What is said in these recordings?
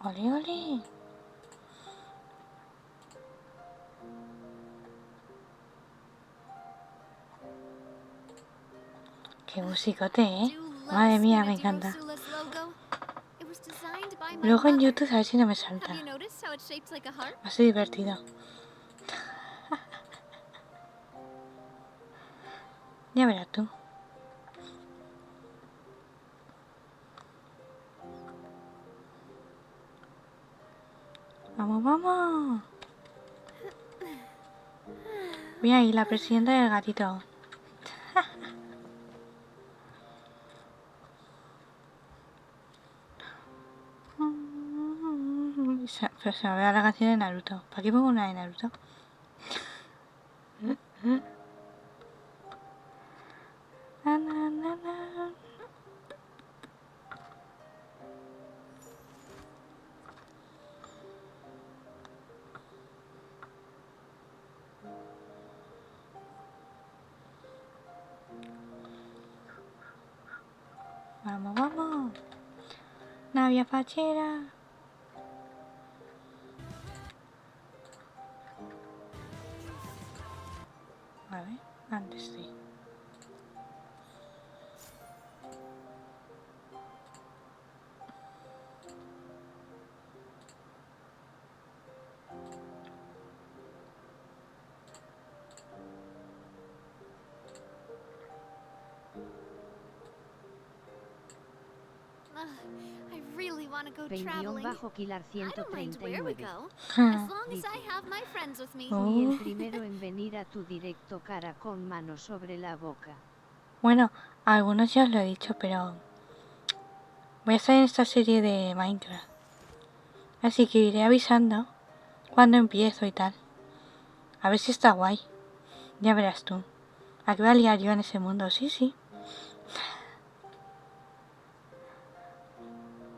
Ole, ole. Qué musicote, ¿eh? Madre mía, me encanta. Luego en YouTube a ver si no me salta. Va a ser divertido. Ya verás tú. Vamos, vamos. Mira ahí la presidenta del gatito. Pero se me ve la canción de Naruto. ¿Para qué pongo una de Naruto? Na, na, na, na. Vamos, vamos. Navia fachera. A ver, antes sí. I really want to go traveling. I don't mind where we Quiero go, as long as I have my friends with me. Fui el primero en venir a tu directo cara con mano sobre la boca. Bueno, a algunos ya os lo he dicho, pero voy a estar en esta serie de Minecraft. Así que iré avisando cuando empiezo y tal. A ver si está guay. Ya verás tú. ¿A qué voy a liar yo en ese mundo? Sí, sí.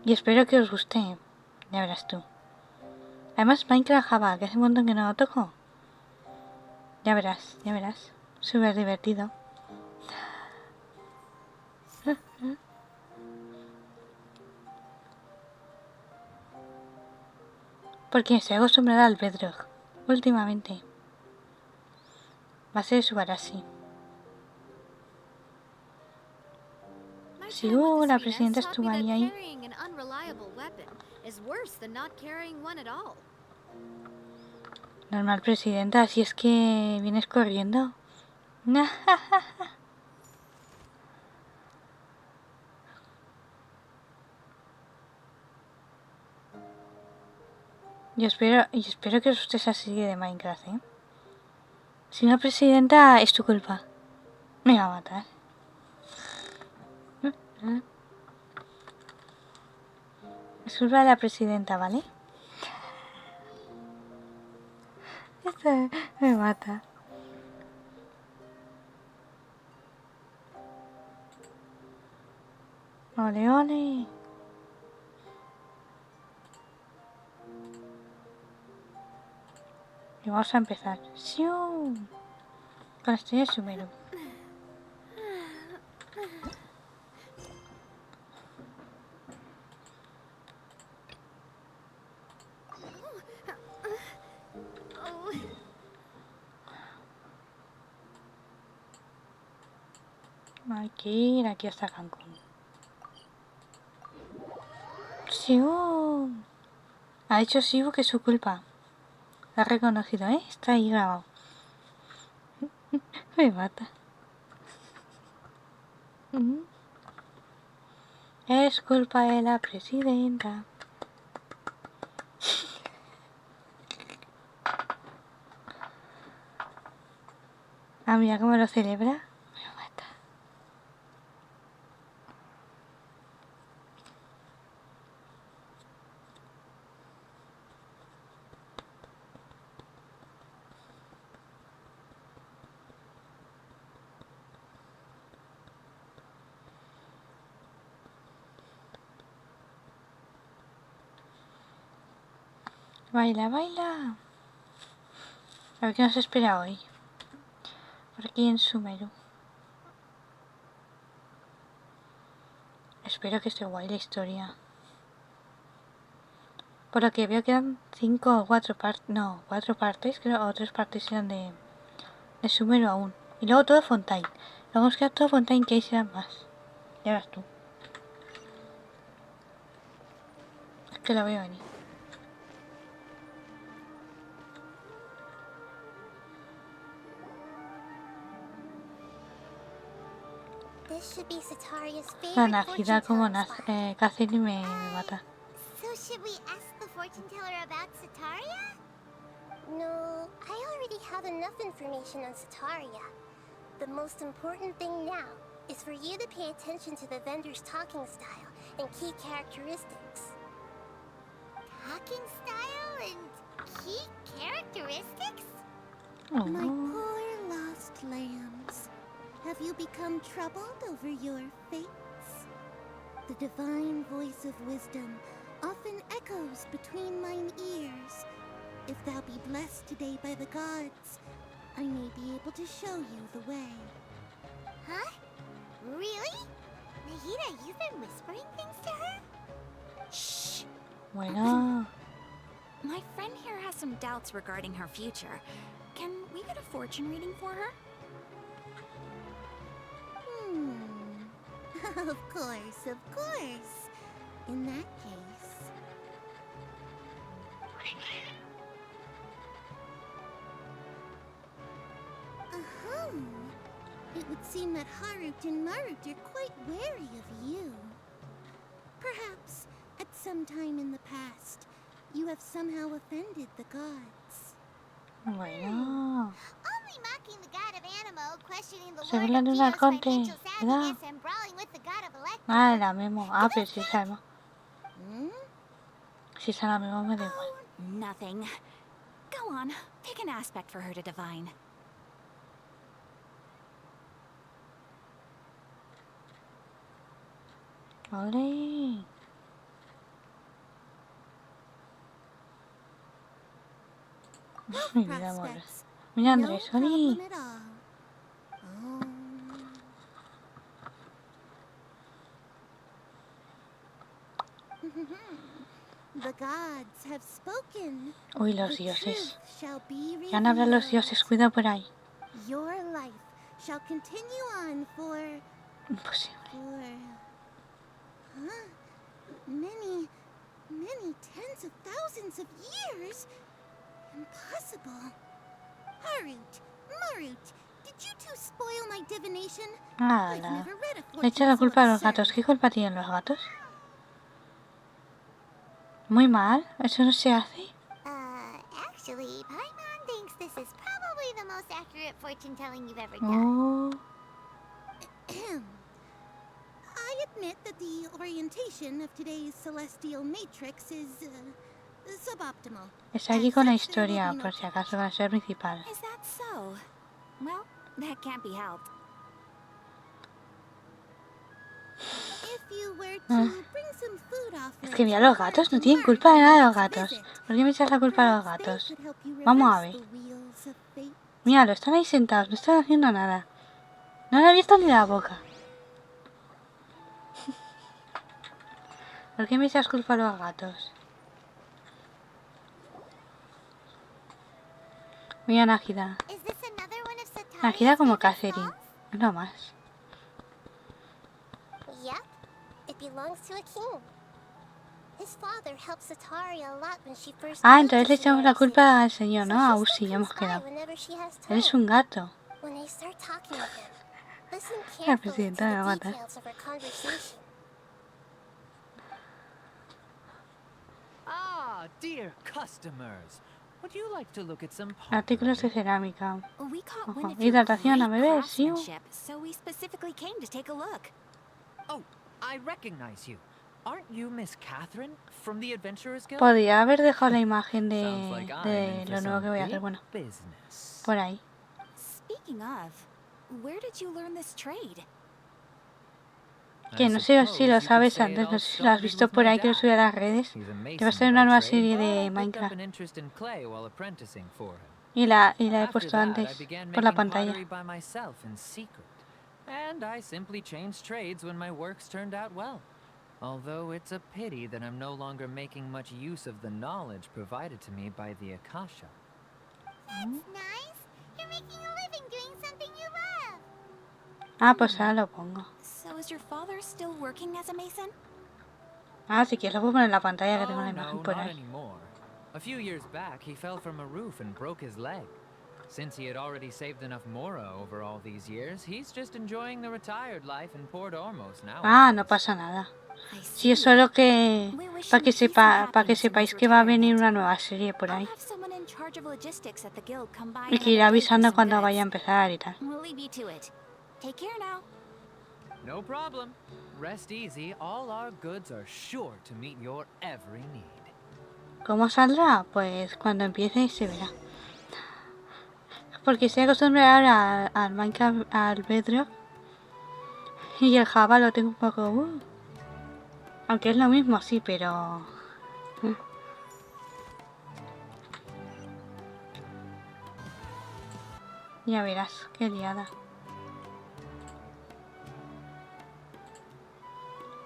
Y espero que os guste. Ya verás tú. Además Minecraft Java, que hace un montón que no lo toco. Ya verás, ya verás. Súper divertido. Porque estoy acostumbrada al bedrock. Últimamente. Va a ser súper así. Sí, la presidenta estuvo ahí. Normal, presidenta, si es que vienes corriendo. Yo espero que os guste esa serie de Minecraft, ¿eh? Si no, presidenta, es tu culpa. Me va a matar. Es culpa de la presidenta, ¿vale? Esto me mata. Ole, ole. Y vamos a empezar. ¡Siu! Con la estrella de Sumeru. Hay que ir aquí hasta Cancún. ¡SIUUUU! Ha dicho SIUUUU que es su culpa. Lo ha reconocido, ¿eh? Está ahí grabado. Me mata. Es culpa de la presidenta. Ah, mira cómo lo celebra. Me mata. Baila, baila. A ver qué nos espera hoy. Por aquí en Sumeru. Espero que esté guay la historia. Por lo que veo quedan 5 o 4 partes. No, 4 partes, creo, o 3 partes eran de Sumeru aún. Y luego todo Fontaine. Luego nos queda todo Fontaine, que ahí serán más. Ya verás tú. Es que lo veo venir. La nacida como nace, Catherine me mata. So should we ask the fortune teller about Sataria? No, I already have enough information on Sataria. The most important thing now is for you to pay attention to the vendor's talking style and key characteristics. Talking style and key characteristics? Oh. My poor lost lambs. Have you become troubled over your fates? The divine voice of wisdom often echoes between mine ears. If thou be blessed today by the gods, I may be able to show you the way. Huh? Really? Nahida, you've been whispering things to her? Shh! Bueno. My friend here has some doubts regarding her future. Can we get a fortune reading for her? Of course, of course. In that case... It would seem that Harut and Marut are quite wary of you. Perhaps, at some time in the past, you have somehow offended the gods. Bueno. Only mocking the god of Animo, questioning the Se lord burlan of de un Geo's arconte, financial ¿verdad? savviness and brawling with the god of Electra. Ah, la memo. Ah, pero si esa memo. Hmm? Si esa la memo me da igual. Nothing. Go on, pick an aspect for her to divine. Ole. Mira, amor. Mira, Andrés, Oli. The gods have spoken. Uy, los The dioses. truth shall be Ya han hablado los revealed. dioses, cuidado por ahí. Your life shall continue on for Imposible. many tens of thousands of years. Impossible. Harut, Marut, did you two spoil my divination? I've Ala. never read a Le echa la fortune so culpa a los absurd. gatos. ¿Qué culpa tienen los gatos? Muy mal. Eso no se hace. Actually, Paimon thinks this is probably the most accurate fortune telling you've ever done. Oh. I admit that the orientation of today's celestial matrix is suboptimal. Está aquí con la historia, por si acaso, con la historia principal. Is that so? Well, that can't be helped. If you were to bring some food off Es que mira, los gatos no tienen culpa de nada de los gatos. ¿Por qué me echas la culpa a los gatos? Vamos a ver. Míralo, están ahí sentados, no están haciendo nada. No han abierto ni la boca. ¿Por qué me echas culpa a los gatos? Mira, Nájida. Nájida como Catherine. No más. belongs to a king. His father helped Satari a lot when she first Ah, came to entonces le echamos la Sumeru City. culpa al señor, So ¿no? A she Uzi, still ya hemos comes by quedado. whenever she has Eres time. un gato. When they start talking with him, listen La carefully to presidenta me va a the matar. details of her conversation. Ah, dear customers. Would you like to look at some Artículos de pottery? cerámica. We caught Ojo. wind of your Hidratación a great beber, sí. craftsmanship, so we specifically came to take a look. Oh, I recognize you. Aren't you Miss Catherine from the Adventurers Guild? Podría haber dejado la imagen Sounds like I'm de in for lo nuevo some que voy a hacer. big Bueno, business. por ahí. Speaking of, where did you learn this trade? Que no sé si lo sabes antes, no sé si lo has visto por ahí que lo subí a las redes. Que va a ser una nueva serie de Minecraft. Y la he puesto antes por la pantalla. And I simply changed trades when my works turned out well. Although it's a pity that I'm no longer making much use of the knowledge provided to me by the Akasha. That's nice. You're making a living doing something you love. Ah, pues ahora lo pongo. So is your father still working as a mason? Ah, si quieres lo puedo poner en la pantalla que tengo la Oh, imagen no, por not ahí. anymore. A few years back, he fell from a roof and broke his leg. Since he had already saved enough mora over all these years, he's just enjoying the retired life in Port Ormos now. Ah, no pasa nada. I Si es see. solo que We wish para him que peace and para que happiness in sepáis his que va a venir retirement. una nueva serie por I'll ahí. have someone in charge of logistics at the guild come by Y que iré another day for avisando some cuando goods. vaya a empezar y tal. We'll leave you to it. Take care now. No problem. Rest easy. All our goods are sure to meet your every need. ¿Cómo saldrá? Pues cuando empiece se verá. Porque estoy acostumbrada ahora al Minecraft, al Bedrock. Y el Java lo tengo un poco... Aunque es lo mismo, sí, pero... Ya verás, qué liada.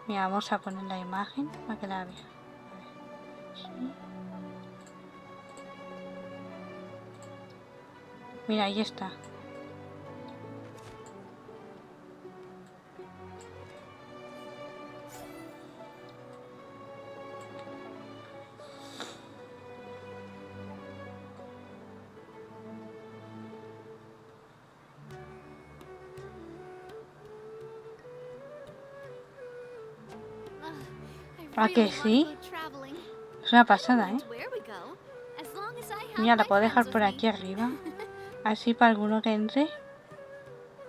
Mira, vamos a poner la imagen para que la vea. Sí. Mira, ahí está. ¿A que sí? Es una pasada, ¿eh? Mira, la puedo dejar por aquí arriba. Así para alguno que entre.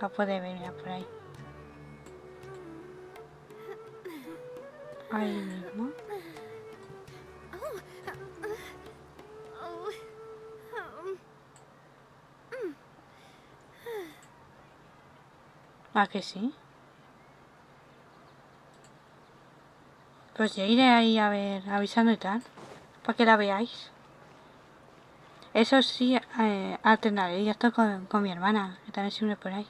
La puede ver, mira, por ahí. Ahí mismo. ¿A que sí? Pues ya iré ahí a ver, avisando y tal. Para que la veáis. Eso sí, alternaré ya esto con mi hermana, que también se une por ahí.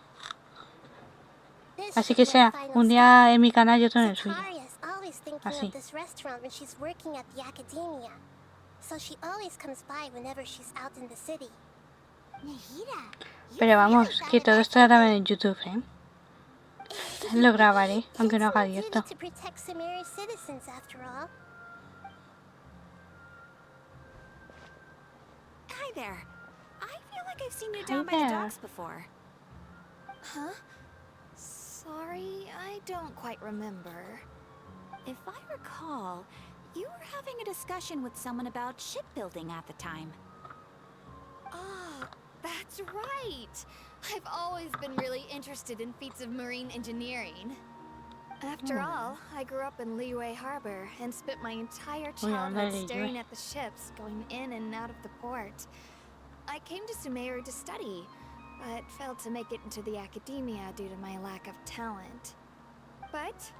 Así que sea, un día en mi canal y otro en el suyo. Así. Pero vamos, que todo esto grabado en YouTube, ¿eh? Lo grabaré, aunque no haga directo. Hi there. I feel like I've seen you down by the docks before. Huh? Sorry, I don't quite remember. If I recall, you were having a discussion with someone about shipbuilding at the time. Ah, that's right! I've always been really interested in feats of marine engineering. After all, I grew up in Liyue Harbor and spent my entire childhood staring at the ships going in and out of the port. I came to Sumeru to study, but failed to make it into the academia due to my lack of talent. But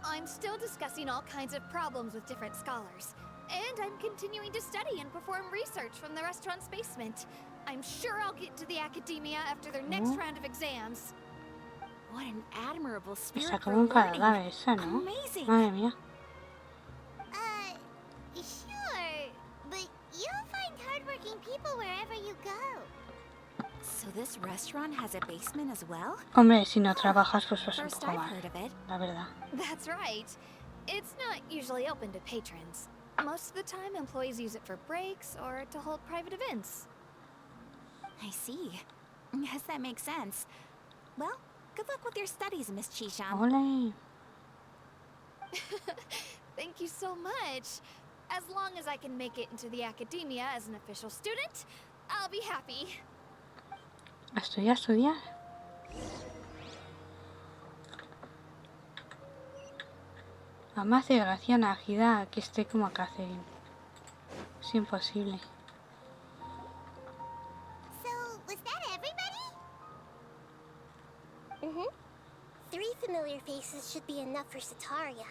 I'm still discussing all kinds of problems with different scholars, and I'm continuing to study and perform research from the restaurant's basement. I'm sure I'll get to the academia after their next round of exams. What an admirable spirit Está for como un learning. cadáver esa, ¿no? Amazing. Madre mía. Sure, but you'll find hardworking people wherever you go. So this restaurant has a basement as well? Hombre, si no trabajas, pues vas un First poco I've mal, heard of it. la verdad. That's right. usually open to patrons. Most of the time, employees use it for breaks or to hold private events. I see. Yes, that makes sense. Well, good luck with your studies, Miss Chishan. Ole. Thank you so much. As long as I can make it into the academia as an official student, I'll be happy. A estudiar, estudiar. Además de gracia Najida que esté como Catherine. Es imposible. So, was that everybody? Mm-hmm. 3 familiar faces should be enough for Setaria.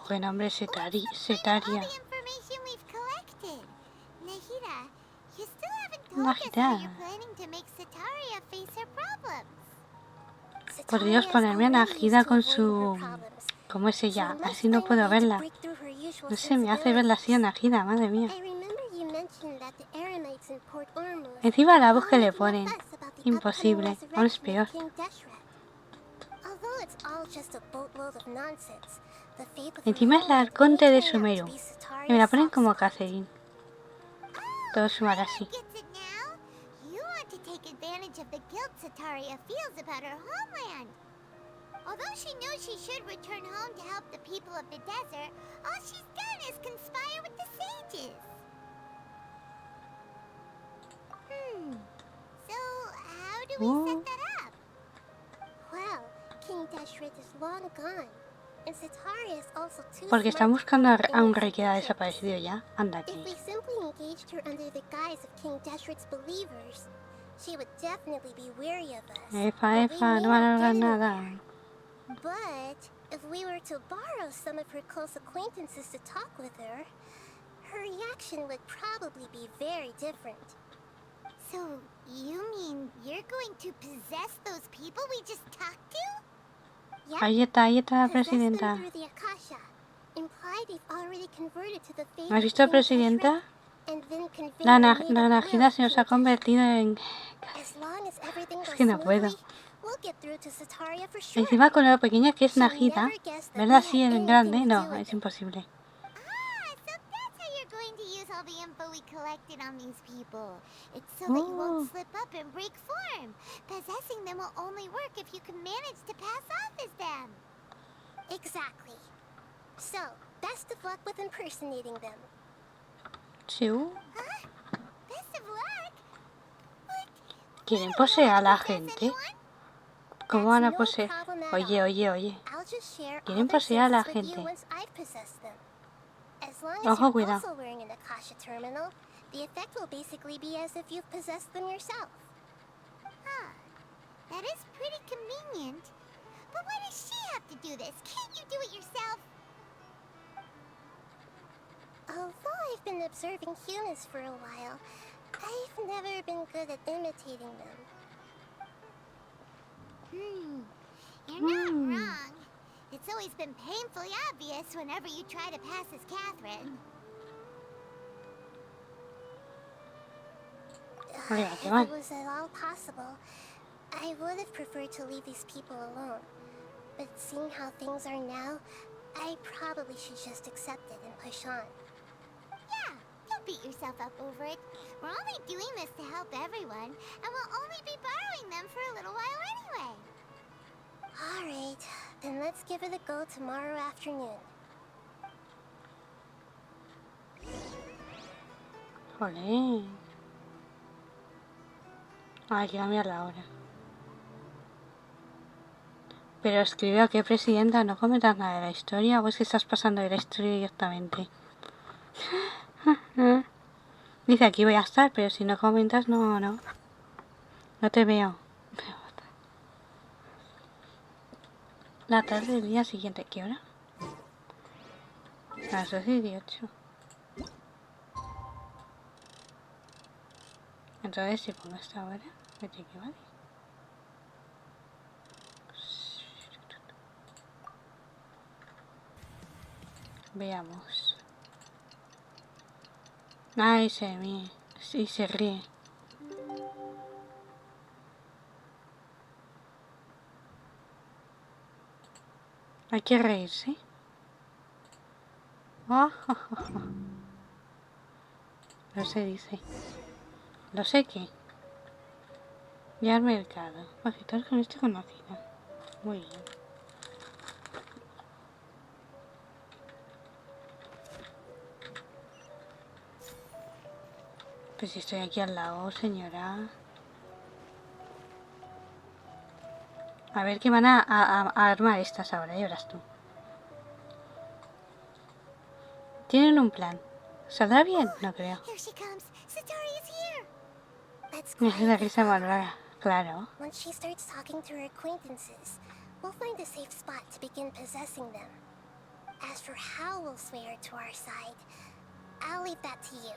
Qué nombre Setaria. All the information we've collected. Nahida, you still haven't told us how Nahida. you're planning to make Setaria face her problems. Por Dios, Setaria's ponerme a already Najida used to con avoiding su... her problems. ¿Cómo es So ella? let's Así no find a puedo way to verla. break through her usual No sé, me hace verla así a sensibilities. Najida, madre mía. I remember you mentioned that the Aramites in Port Ormuz Encima la voz que are le making a ponen. fuss about the Imposible. upcoming Aún es resurrection peor. of King Deshret. Although it's all just a boatload of nonsense, the fate of Encima her es la homeland arconte may de turn out to Sumeru. be Y me la Setaria's ponen soft como spot. Catherine. Todo sumar así. Gets it now? You want to take advantage of the guilt Setaria feels about her homeland. Although she knows she should return home to help the people of the desert, all she's done is conspire with the sages. So, how do we set that up? Well, King Deshret is long gone, and Setaria is also too Porque están smart to buscando a take un rey innocent que ha trips. desaparecido ya. Anda If aquí. we simply engaged her under the guise of King Deshret's believers, she would definitely be weary of us. Efa, but we efa, may no van a not lograr get nada. anywhere. But if we were to borrow some of her close acquaintances to talk with her, her reaction would probably be very different. So, you mean you're going to possess those people we just talked to? Yep. Ahí está la Possess them presidenta. through the Akasha. Imply they've already converted to the faith ¿Has of visto, King presidenta? Deshret, and then convey La the native Najida will se nos to ha convertido en... As long as everything Es goes que no puedo. smoothly, we'll get through to Setaria for sure. Encima con lo pequeña que es She'll Najida, never guess that verla we así had en anything grande, to no, do with es it. imposible. Ah, so that's how you're going to use all the info we collected on these people. It's so that you won't slip up and break form. Possessing them will only work if you can manage to pass off as them. Exactly. So, best of luck with impersonating them. Sí, Huh? Best of luck? What? ¿quieren poseer a la gente? ¿Cómo van a poseer? Oye. I'll just share all Quieren their poseer a la senses with you gente. once I've possessed them. As long as Ojo, you're cuidado. also wearing an Akasha terminal, the effect will basically be as if you've possessed them yourself. Huh. That is pretty convenient. But why does she have to do this? Can't you do it yourself? Although I've been observing humans for a while, I've never been good at imitating them. You're not wrong. It's always been painfully obvious whenever you try to pass as Catherine. Oiga, If qué mal. it was at all possible, I would have preferred to leave these people alone. But seeing how things are now, I probably should just accept it and push on. Yeah, don't beat yourself up over it. We're only doing this to help everyone, and we'll only be borrowing them for a little while anyway. Alright, then let's give it a go tomorrow afternoon. Jolín. Hay que cambiar la hora. Pero escribe que presidenta, no comentas nada de la historia, o es que estás pasando de la historia directamente. Dice aquí voy a estar, pero si no comentas, no te veo. La tarde del día siguiente, ¿qué hora? A las 12:18. Entonces si pongo esta hora, ¿me tiene que valer? Veamos. Ay, sí, se ríe. Hay que reírse. No se dice. Lo sé que. Ya al mercado. Paquetar con este conocido. Muy bien. Pues si estoy aquí al lado, señora. A ver qué van a armar estas ahora, ya verás tú. Tienen un plan. ¿Saldrá bien? No creo. Here she comes. Satori is here. Let's Es la quiet risa her. malvada. Claro. Once she starts talking to her acquaintances, we'll find a safe spot to begin possessing them. As for how we'll sway her to our side, I'll leave that to you.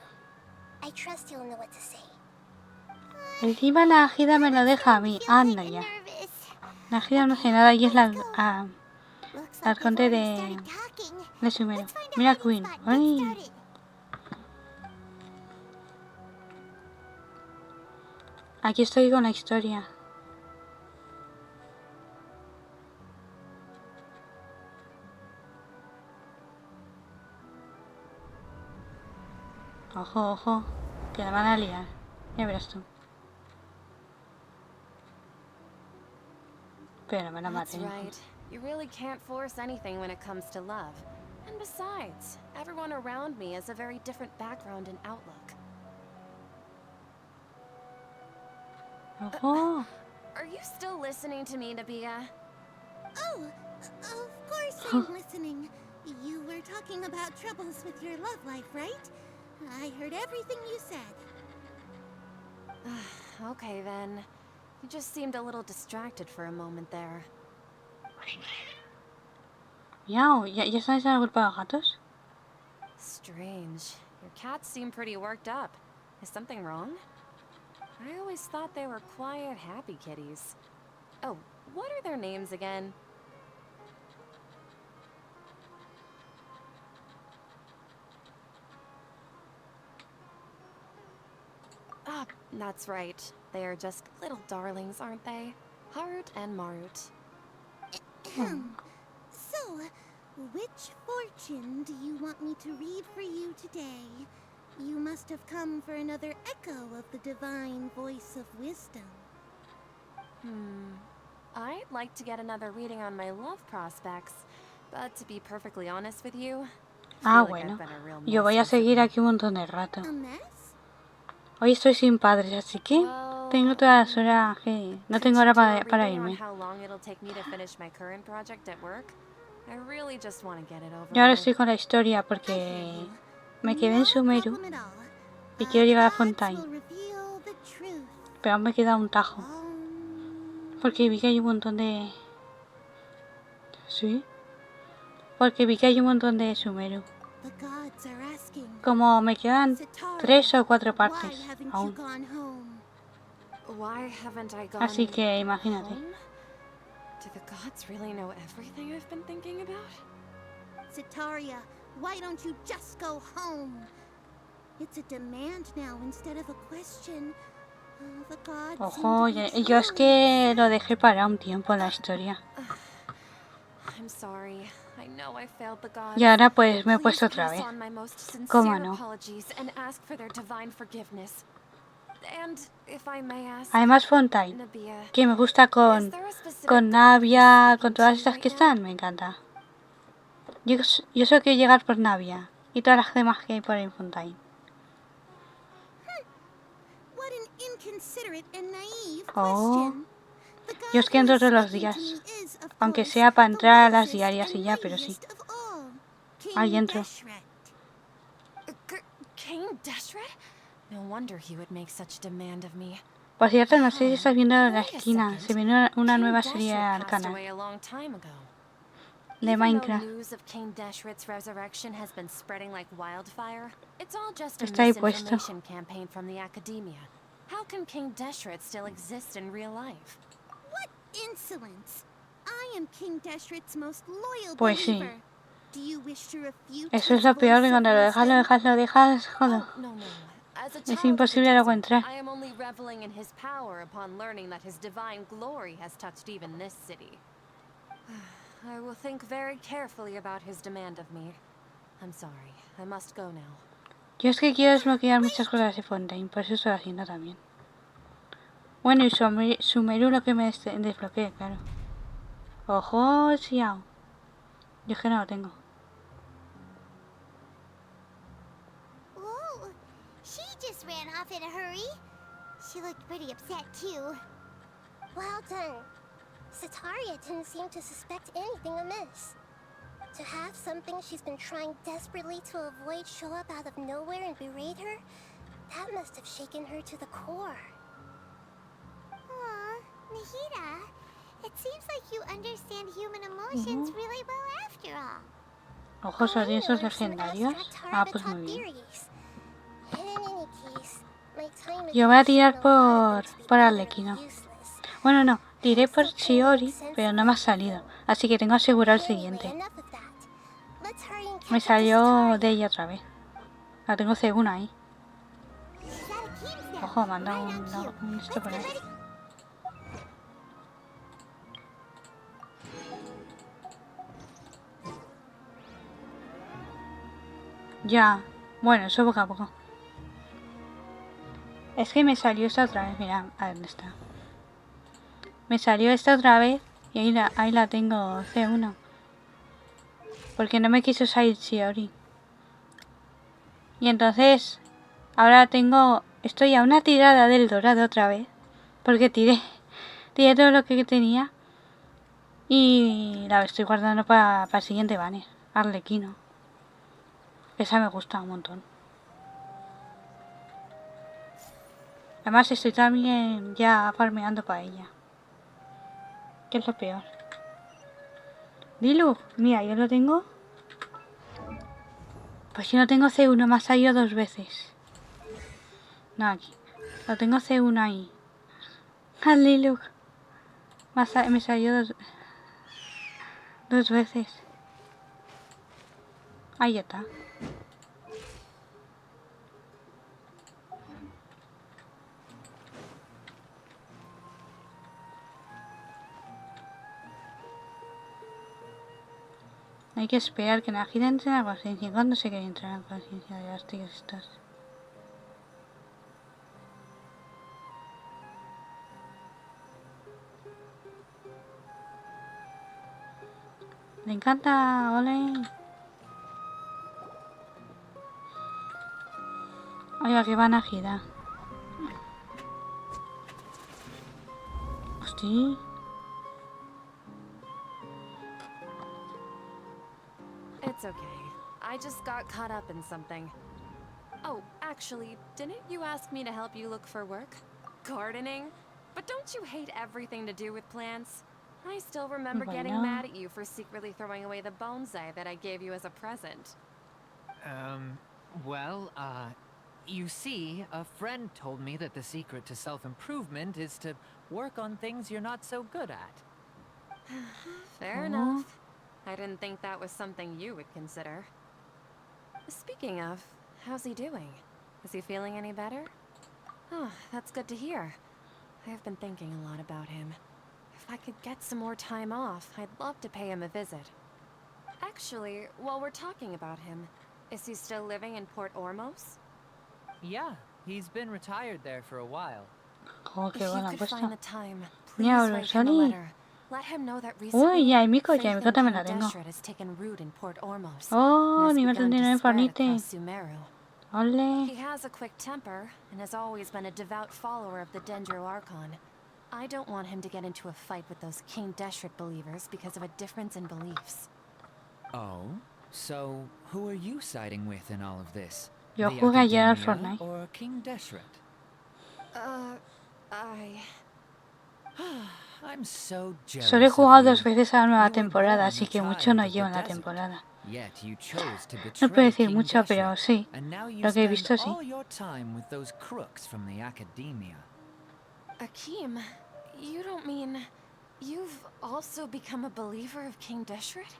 I trust you'll know what to say. Encima la Gida me lo deja a mí. Anda ya. La Gida no hace nada y es la arconte de Sumeru. Mira Queen. ¡Ay! Aquí estoy con la historia. Ojo, ojo. Que la van a liar. Ya verás tú. Pero me la That's maten. right. You really can't force anything when it comes to love. And besides, everyone around me has a very different background and outlook. Ojo. Are you still listening to me, Nabia? Oh, of course I'm listening. You were talking about troubles with your love life, right? I heard everything you said. Okay then. You just seemed a little distracted for a moment there. Miau, ¿ya sabes el grupo de gatos? Strange. Your cats seem pretty worked up. Is something wrong? I always thought they were quiet, happy kitties. Oh, what are their names again? Ah, that's right. They are just little darlings, aren't they? Harut and Marut. So, which fortune do you want me to read for you today? You must have come for another echo of the divine voice of wisdom. I'd like to get another reading on my love prospects, but to be perfectly honest with you, I feel like I've Bueno. been a real Yo voy a mess seguir recently. aquí un montón de rato. A mess? Hoy estoy sin padres, así que Well, tengo todas las horas que... No tengo hora could you do a para reading on irme. how long it'll take me to finish my current project at work? I really just want to get it over Yo ahora with. estoy con la historia I hear porque you. me quedé en No Sumeru problem at all. y quiero llegar a Gods Fontaine. will reveal the truth. Pero aún me queda un tajo. Porque vi que hay un montón de... ¿Sí? Porque vi que hay un montón de Sumeru. The gods are asking. Como me quedan Satori, 3 o 4 why partes haven't you aún. gone home? Why haven't I gone Así que imagínate. home? Do the gods really know everything I've been thinking about? Sataria, why don't you just go home? It's a demand now instead of a question. The gods Ojo, seem to be yo es truly que lo upset. dejé para un tiempo en la historia. I'm sorry. I know I failed the gods. Y ahora pues me he Please puesto otra pass vez. on my most sincere ¿Cómo no? apologies and ask for their divine forgiveness. And if I may ask, Además Fontaine, Nabia, que me gusta is con there a specific con god Navia, you're con todas speaking estas que to right now? están, me encanta. Yo solo quiero llegar por Navia y todas las demás que hay por en Fontaine. What an inconsiderate and naive Oh. question. The god Yo es que who entro is todos los speaking to días. me is, of Aunque course, sea para the entrar a las wisest diarias y and ya, pero sí. mightiest of all, King Ahí entro. Deshret. King Deshret? No wonder he would make such demand of me. Por cierto, no sé si estás viendo la Wait a esquina. second. Se viene una King nueva Deshret serie al passed canal away a long time ago. de Even though Minecraft. news of King Deshret's resurrection has been spreading like wildfire, it's all just a Está ahí puesto. misinformation campaign from the academia. How can King Deshret still exist in real life? What insolence! I am King Deshret's most loyal Pues sí. believer. Do you wish to refute Eso es his lo peor, voice que of cuando lo dejas, joder. Oh, no. As a Es child of imposible the luego desert, entrar. I am only reveling in his power upon learning that his divine glory has touched even this city. I will think very carefully about his demand of me. I'm sorry. I must go now. Yo es que quiero desbloquear muchas cosas de Fontaine, por eso estoy haciendo también. Bueno, y Sumeru lo que me desbloqueé, claro. Ojo, Xiao. Yo es que no lo tengo. Whoa! She just ran off in a hurry. She looked pretty upset too. Well done. Sataria didn't seem to suspect anything amiss. To have something she's been trying desperately to avoid show up out of nowhere and berate her, that must have shaken her to the core. Aw, Nahida, it seems like you understand human emotions really well after all. Ojo, ¿son esos legendarios? Ah, pues muy bien. Yo voy a tirar por Arlequino. Bueno, no, tiré por Shiori, pero no me ha salido. Así que tengo que asegurar el siguiente. Me salió de ella otra vez. La tengo C1 ahí. Ojo, me han dado un esto por ahí. Ya, bueno, eso poco a poco. Es que me salió esta otra vez, mira, a ver dónde está. Me salió esta otra vez y ahí la tengo C1. Porque no me quiso salir Shiori. Y entonces, ahora estoy a una tirada del dorado otra vez. Porque tiré todo lo que tenía. Y la estoy guardando para el siguiente banner, Arlequino. Esa me gusta un montón. Además estoy también ya farmeando para ella. ¿Qué es lo peor? Lilu, mira, yo lo tengo. Pues yo no tengo C1, me ha salido 2 veces. No, aquí. Lo tengo C1 ahí. Ah, Lilu. Me salió dos veces. Ahí ya está. Hay que esperar que Nahida entre en la conciencia. ¿Cuándo se quiere entrar en la conciencia de las tías estas? Le encanta, ole. Oiga, que va Nahida. Hostia. It's okay. I just got caught up in something. Oh, actually, didn't you ask me to help you look for work? Gardening? But don't you hate everything to do with plants? I still remember getting mad at you for secretly throwing away the bonsai that I gave you as a present. Well, you see, a friend told me that the secret to self-improvement is to work on things you're not so good at. Fair enough. I didn't think that was something you would consider. Speaking of, how's he doing? Is he feeling any better? Oh, that's good to hear. I have been thinking a lot about him. If I could get some more time off, I'd love to pay him a visit. Actually, while we're talking about him, is he still living in Port Ormos? Yeah, he's been retired there for a while. Oh, If you could find the time, please Mira, write him a Sony. letter. Let him know that recently, Uy, ya hay Miko faith in también la King tengo. Deshret has taken root in Port Ormos. Oh, and has nivel begun to 39 spread Fornite. across Sumeru. Ole. He has a quick temper, and has always been a devout follower of the Dendro Archon. I don't want him to get into a fight with those King Deshret believers because of a difference in beliefs. Oh? So, who are you siding with in all of this? Yo The jugué ayer al Academia Fortnite. or King Deshret? I'm so jealous. Solo he of jugado you. 2 veces a la nueva You were temporada, born así a que child mucho no of the llevo en la desert. temporada. Yet you chose to No betray puedo decir King mucho, pero Deshret, sí. and now you Lo que he spend visto, sí. all your time with those crooks from the Academia. Akeem, you don't mean you've also become a believer of King Deshret?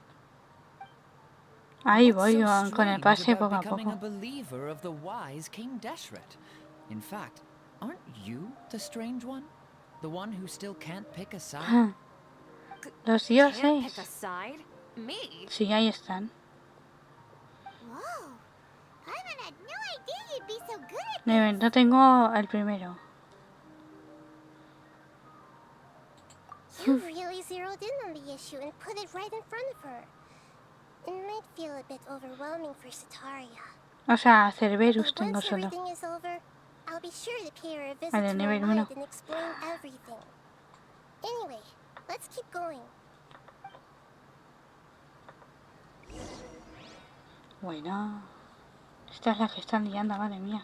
Ahí What's voy so con el strange pase about poco a becoming a poco. believer of the wise King Deshret? In fact, aren't you the strange one? The one who still can't pick a side? Los Can't pick a dioses. side? Me? Sí, ahí están. Oh, I had no idea you'd be so good at De momento tengo el primero. You really zeroed in on the issue and put it right in front of her. It might feel a bit overwhelming for Sataria. O sea, Cerberus But tengo once solo. everything is over, I'll be sure to pay her a visit El de to her nivel mind 1. and explain everything. Anyway, let's keep going. Bueno. Esta es la que están liando, madre mía.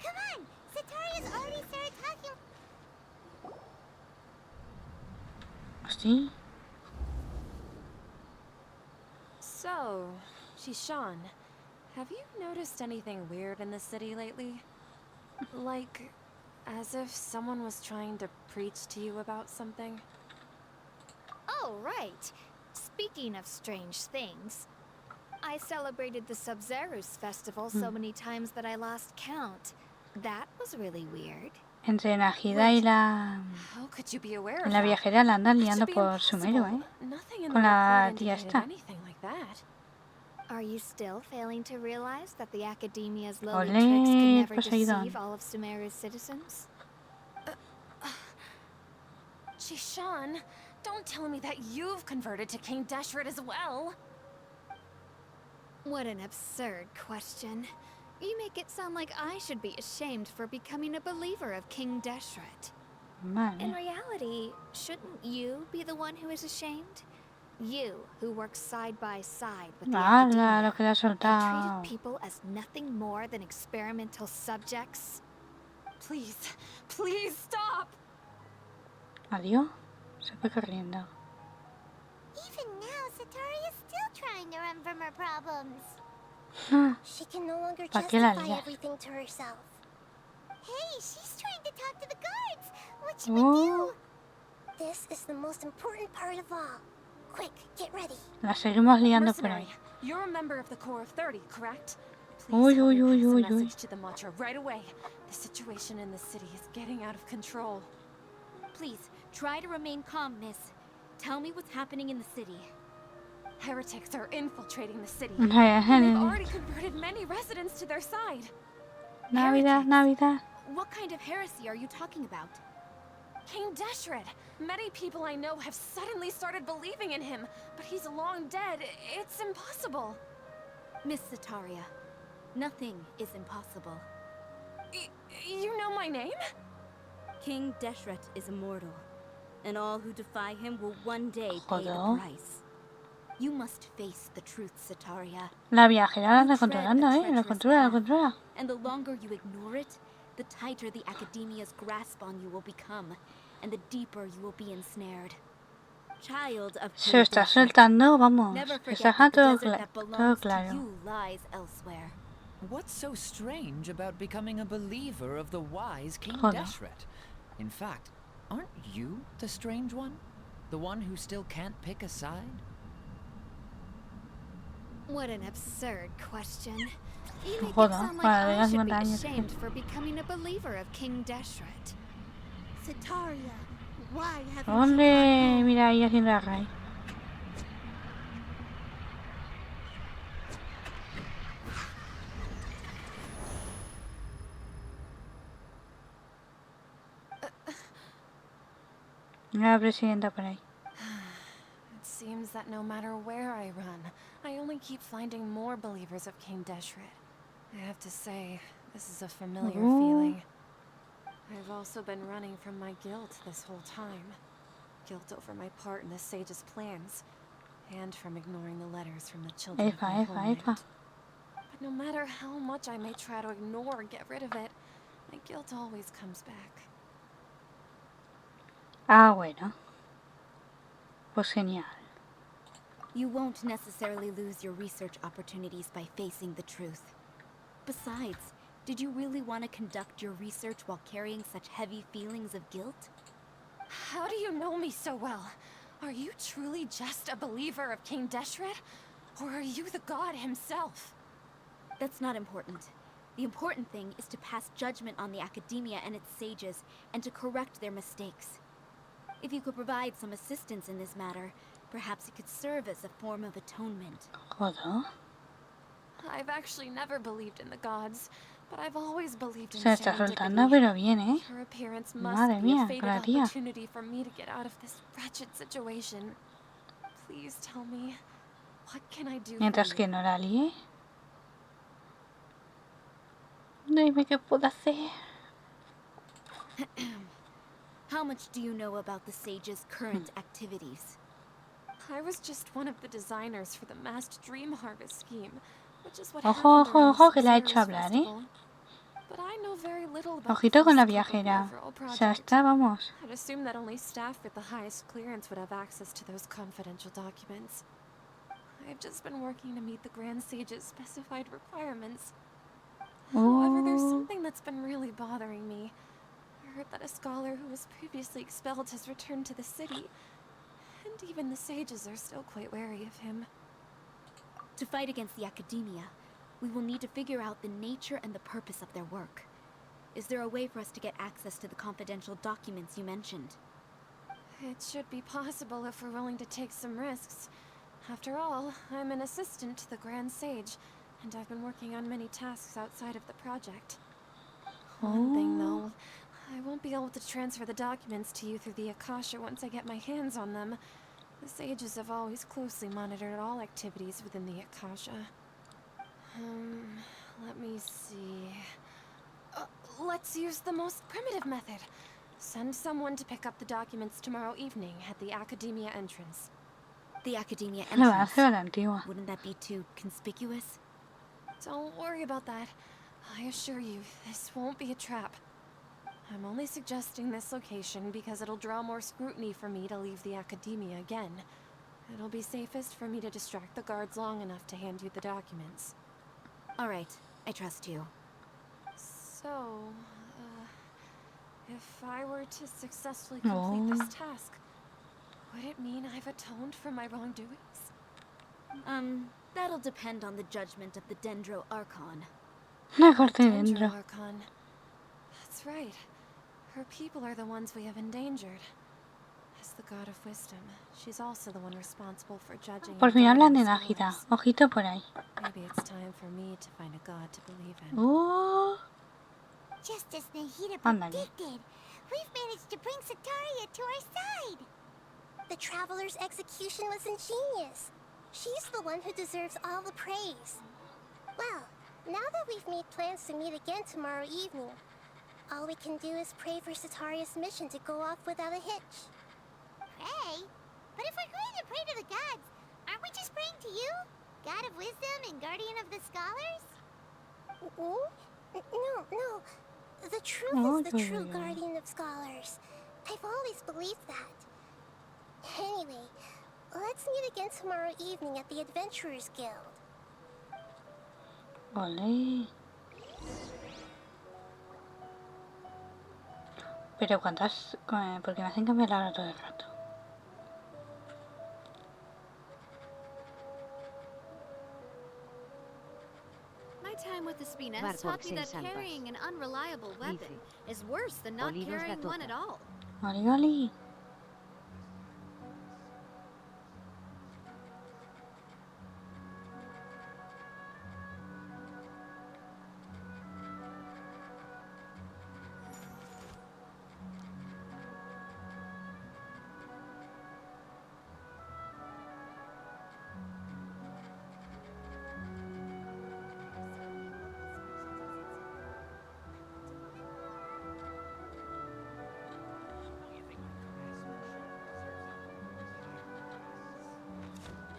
Come on! Sataria's already started talking. ¿Sí? So, Shishan, have you noticed anything weird in the city lately? Like, as if someone was trying to preach to you about something? Oh, right. Speaking of strange things, I celebrated the Sub-Zerus festival so many times that I lost count. That was really weird. Entre la Gida y How could you be aware of la that? viajera la andan That liando should be por Sumeru, impossible. Nothing in Con the la report tía indicated esta. anything like that. Are you still failing to realize that the Academia's lowly Ole, tricks could never Poseidon. deceive all of Sumeru's citizens? Shishan, don't tell me that you've converted to King Deshret as well. What an absurd question. You make it sound like I should be ashamed for becoming a believer of King Deshret. In Vale. reality, shouldn't you be the one who is ashamed? You, who works side by side with the Hala, lo Academia, que le ha and soltado. treated people as nothing more than experimental subjects. Please, please stop! Adiós. Se fue corriendo. Even now, Sataria's still trying to run from her problems. Ah, She can no longer ¿Pa qué la justify lías? everything to herself. Hey, she's trying to talk to the guards. What should we Oh. do? This is the most important part of all. Quick, get ready. La seguimos liando por Mercenary, ahí. you're a member of the Corps of 30, correct? Uy, Please help uy, me uy, pass a uy, message uy. to the Matcha right away. The situation in the city is getting out of control. Please, try to remain calm, miss. Tell me what's happening in the city. Heretics are infiltrating the city. And they've Navidad, already converted many residents to their side. Navidad. What kind of heresy are you talking about? King Deshret! Many people I know have suddenly started believing in him, but he's long dead. It's impossible. Miss Sataria, nothing is impossible. You know my name? King Deshret is immortal, and all who defy him will one day pay the Joder. price. You must face the truth, Sataria. La viajera la anda You tread controlando, a La treacherous controla, la path, controla. And the longer you ignore it, the tighter the Academia's grasp on you will become, and the deeper you will be ensnared. Child of Se King está Deshret, soltando, vamos. never Se forget está that the todo, desert that todo belongs to claro. you lies elsewhere. What's so strange about becoming a believer of the wise King Joder. Deshret? In fact, aren't you the strange one? The one who still can't pick a side? What an absurd question. You make it Joder, sound like para I las should be montañas. ashamed for becoming a believer of King Deshret. Sataria, why haven't you Ole, mira ahí haciendo la raíz. Mira la presidenta por ahí. It seems that no matter where I run, I only keep finding more believers of King Deshret. I have to say, this is a familiar feeling. I've also been running from my guilt this whole time. Guilt over my part in the sage's plans, and from ignoring the letters from the children of my homeland. But no matter how much I may try to ignore or get rid of it, my guilt always comes back. Ah, bueno. Pues genial. You won't necessarily lose your research opportunities by facing the truth. Besides, did you really want to conduct your research while carrying such heavy feelings of guilt? How do you know me so well? Are you truly just a believer of King Deshret? Or are you the god himself? That's not important. The important thing is to pass judgment on the Academia and its sages, and to correct their mistakes. If you could provide some assistance in this matter, perhaps it could serve as a form of atonement. Joder. I've actually never believed in the gods, but I've always believed in Se está soltando, serendipity. pero bien, ¿eh? Her appearance Madre must be a mía, fated Claría. opportunity for me to get out of this wretched situation. Please tell me, what can I do Mientras for que you? no la líe. Dime qué puedo hacer. How much do you know about the Sage's current activities? I was just one of the designers for the masked dream harvest scheme, which is what Ojo, happened around ojo, ojo, the que la ha hecho Sumeru's hablar, ¿eh? festival. But I know very little about the Ojito con la first scope of the viajera. overall O sea, project. está, vamos. I'd assume that only staff with the highest clearance would have access to those confidential documents. I've just been working to meet the Grand Sage's specified requirements. However, there's something that's been really bothering me. I heard that a scholar who was previously expelled has returned to the city, and even the sages are still quite wary of him. To fight against the academia, we will need to figure out the nature and the purpose of their work. Is there a way for us to get access to the confidential documents you mentioned? It should be possible if we're willing to take some risks. After all, I'm an assistant to the Grand Sage, and I've been working on many tasks outside of the project. One thing, though, I won't be able to transfer the documents to you through the Akasha once I get my hands on them. The sages have always closely monitored all activities within the Akasha. Let me see... let's use the most primitive method. Send someone to pick up the documents tomorrow evening at the Academia entrance. The Academia Me va a entrance. hacer la antigua. Wouldn't that be too conspicuous? Don't worry about that. I assure you, this won't be a trap. I'm only suggesting this location because it'll draw more scrutiny for me to leave the Academia again. It'll be safest for me to distract the guards long enough to hand you the documents. Alright, I trust you. So, if I were to successfully complete this task, would it mean I've atoned for my wrongdoings? That'll depend on the judgment of the Dendro Archon. La corte Dendro dentro. Archon. That's right. Her people are the ones we have endangered. As the god of wisdom, she's also the one responsible for judging. Por and fin hablan de guiding Nájida. scholars. Ojito por ahí. Maybe it's time for me to find a god to believe in. Just as Nahida Ándale. predicted, we've managed to bring Sataria to our side. The Traveler's execution was ingenious. She's the one who deserves all the praise. Well, now that we've made plans to meet again tomorrow evening, all we can do is pray for Sataria's mission to go off without a hitch. Pray? But if we're going to pray to the gods, aren't we just praying to you? God of wisdom and guardian of the scholars? No. The truth is the true guardian of scholars. I've always believed that. Anyway, let's meet again tomorrow evening at the Adventurers Guild. Ole. Pero cuántas... porque me hacen cambiar la hora todo el rato. My time with the Spinas Barbox taught me en that Sampas. carrying an unreliable weapon Dice. is worse than not Olivos carrying la one tota. at all. Oli, oli.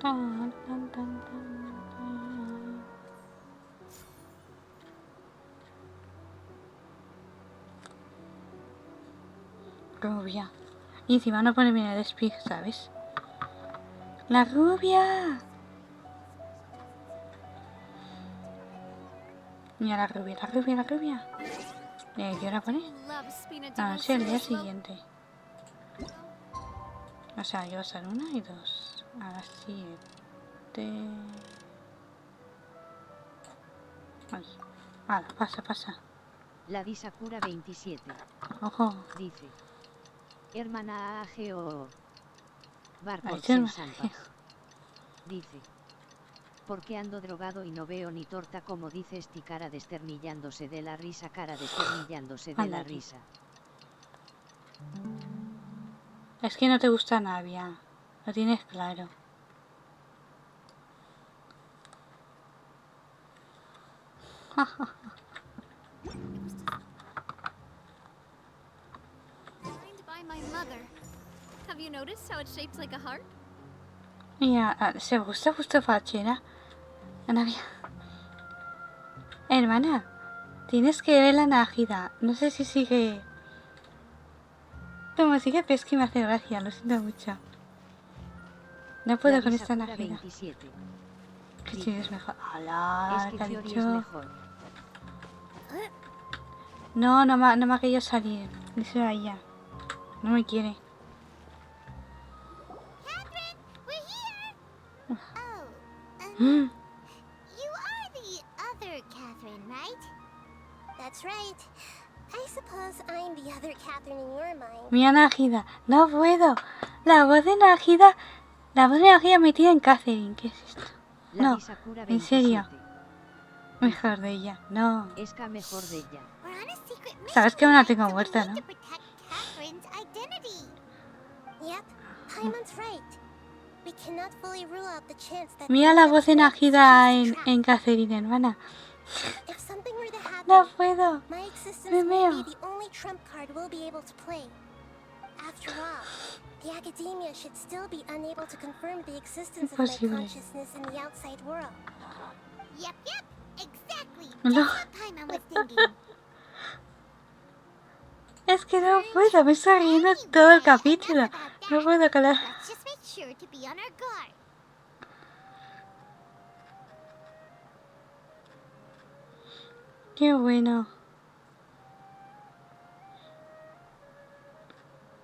Tan, tan, tan, tan. Rubia. Y encima no pone bien el speak, ¿sabes? ¡La rubia! Mira la rubia, la rubia, la rubia. ¿Qué hora pone? Love Spina Ah, Devil sí, el día Suelo. siguiente. O sea, yo a la 1 y 2. A las 7. Ay. Vale, pasa. La Disakura 27. Ojo. Dice. Hermana Ageo. Ay, Barbox sí, en hermana. Sampas. Dice. Porque ando drogado y no veo ni torta como dice Este, cara desternillándose de la risa, cara desternillándose de la Ándale. risa. Es que no te gusta Navia. Lo tienes claro. Designed by my mother. Have you noticed how it's shaped like a heart? Mira, se gusta justo fachera. Navia. Hermana, tienes que ver la Nájida. No sé si sigue... Como sigue, pero es que me hace gracia. Lo siento mucho. No puedo La con esta Bisakura Nájida. 27. Que tienes mejor. ¡Hala! Es que ¿Qué ha Fiori es dicho? mejor. No, no me ha querido salir. Díselo a ella. No me quiere. Catherine, we're here! Oh, Mm. you are the other Catherine, right? That's right. I suppose I'm the other Catherine in your mind. Mira, Nájida. No puedo. La voz de Nájida. La voz de Nájida metida en Catherine. ¿Qué es esto? La No, Bisakura en serio. 27. Mejor de ella. No. Es que mejor de ella. We're on a secret mission. Sabes que aún la tengo so we muerta, need ¿no? to protect Catherine's identity. Yep, Paimon's right. We cannot fully rule out the chance that Mira la voz de Nájida Nájida en Catherine, hermana. If something were to happen, No puedo. my existence Me may meo. be the only trump card we'll be able to play. After all, the academia should still be unable to confirm the existence of my Imposible. consciousness in the outside world. Yep, exactly. No. Just what Paimon was thinking. Es que no puedo. Me estoy riendo todo el capítulo. No puedo con la... Let's just make sure to be on our guard. Qué bueno.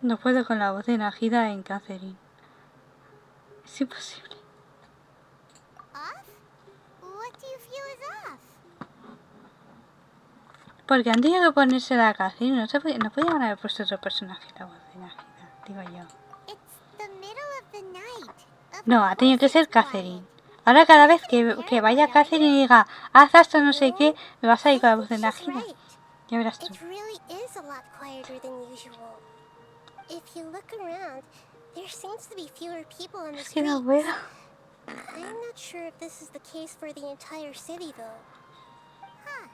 No puedo con la voz de Nájida en Catherine. Es imposible. Off? What do you feel is off? Porque han tenido que ponerse la Catherine. No podían haber puesto otro personaje la voz de Nájida, digo yo. It's the middle of the night. Of No, ha tenido que course ser it's quiet. Catherine. Ahora cada vez que vaya Catherine y diga, haz esto no sé qué, me vas a ir con la voz de She's Nájida. right. Ya verás tú. It really is a lot quieter than usual. If you look around, there seems to be fewer people on the Es que no streets. puedo. I'm not sure if this is the case for the entire city, though. Huh.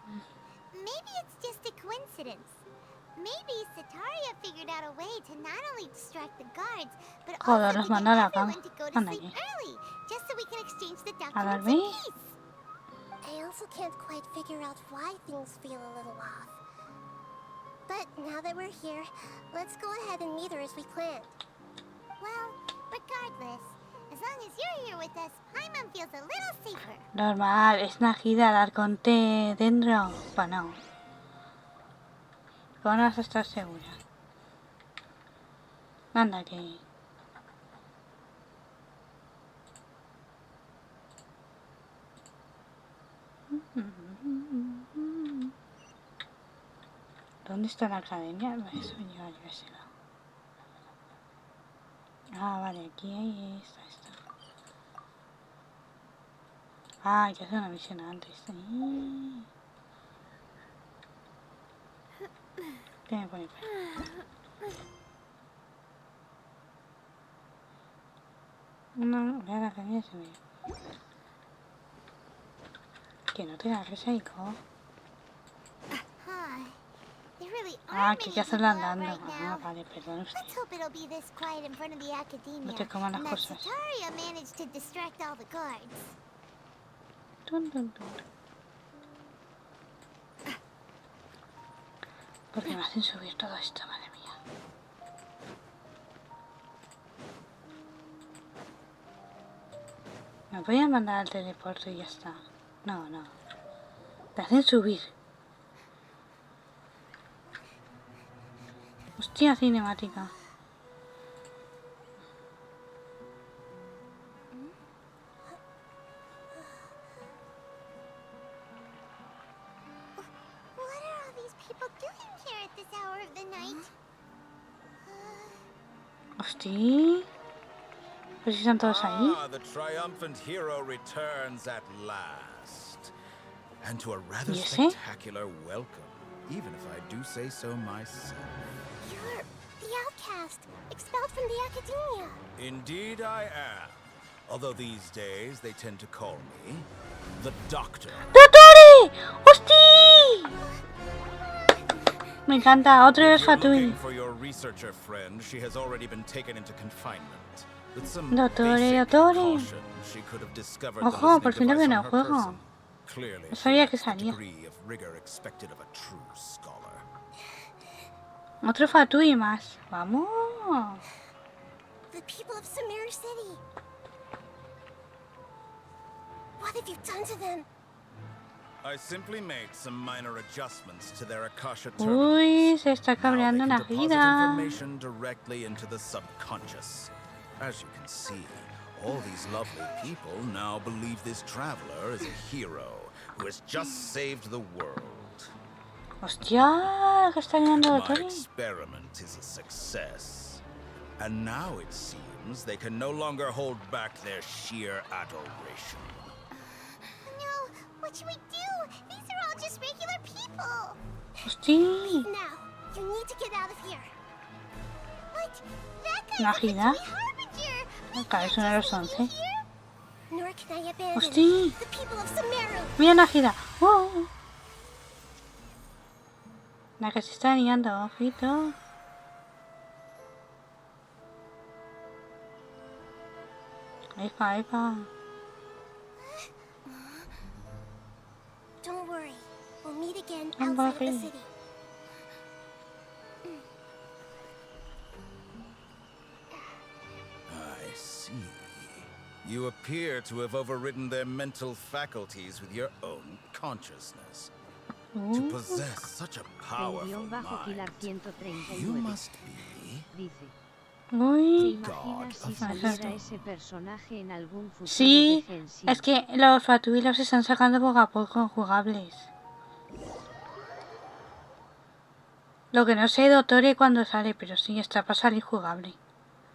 Maybe it's just a coincidence. Maybe Sataria figured out a way to not only distract the guards, but Joder, also nos to manda a get la cama. everyone to go to Anda sleep aquí. early, just so we can exchange the A documents in dormir. peace. I also can't quite figure out why things feel a little off. But now that we're here, let's go ahead and meet her as we planned. Well, regardless, as long as you're here with us, Paimon feels a little safer. Normal, es Nájida, el arconte dentro. Pues no. ¿Cómo no vas a estar segura? Anda que... ¿Dónde está la academia? Eso lleva yo a ese lado. Ah, vale, aquí está esto. Ah, hay que hacer una misión antes. ¿Qué me pone? No, voy a la academia se me... Que no te hagas ahí, ¿cómo? There really Ah, aren't que hay many que hacerlo people out andando. right Ah, now. vale, perdón usted. Let's hope it'll be this quiet in front of the academia. No te coman las and that cosas. Sataria managed to distract all the guards. Tun, tun, tun. Porque me hacen subir todo esto, madre mía. Me voy a mandar al teleporte y ya está. No, no. Te hacen subir. Hostia, cinemática. What are all these people doing here at this hour of the night? Hostia. Pues si están todos ahí. The triumphant hero returns at last. And to a rather ¿Y ese? spectacular welcome, even if I do say so myself. You're the outcast, expelled from the academia. Indeed I am. Although these days they tend to call me the Doctor. ¡Dottore! ¡Hosti! Me encanta, otro de los If you're Fatui. looking for your researcher friend, she has already been taken into confinement. With some Dottore, basic Dottore. caution, she could have discovered Ojo, the listening por fin lo veo en device el on her juego. person. Clearly, No she sabía que lacks the salía. degree of rigor expected of a true scholar. Otro Fatui más. Vamos. The people of Sumeru City. What have you done to them? I simply made some minor adjustments to their Akasha terminals. Uy, se está Now they cabreando can una deposit vida. information directly into the subconscious. As you can see, all these lovely people now believe this traveler is a hero who has just saved the world. Hostia, que está viendo My Dottore. experiment is a success. And now it seems they can no longer hold back their sheer adoration. No, what should we do? These are all just regular people. Hostia. Now, you need to get out of here. What? That guy's Imagina. a harbinger. Acá es uno de los 11. Nor can I abandon Hostia. the people of Sumeru. Mira Najida. Oh. La que se está liando, ojito. Ahí va, ahí va. Don't worry. We'll meet again Don't outside of the worry. city. I see. You appear to have overridden their mental faculties with your own consciousness. To possess such a powerful El bajo mind, Pilar139 you must be dice. ¿Te Uy. imaginas si God of saliera ese personaje en algún futuro Sí, de Genshin? es que los Fatui los están sacando poco a poco jugables. Lo que no sé, Dottore, cuándo sale, pero sí, está para salir jugable.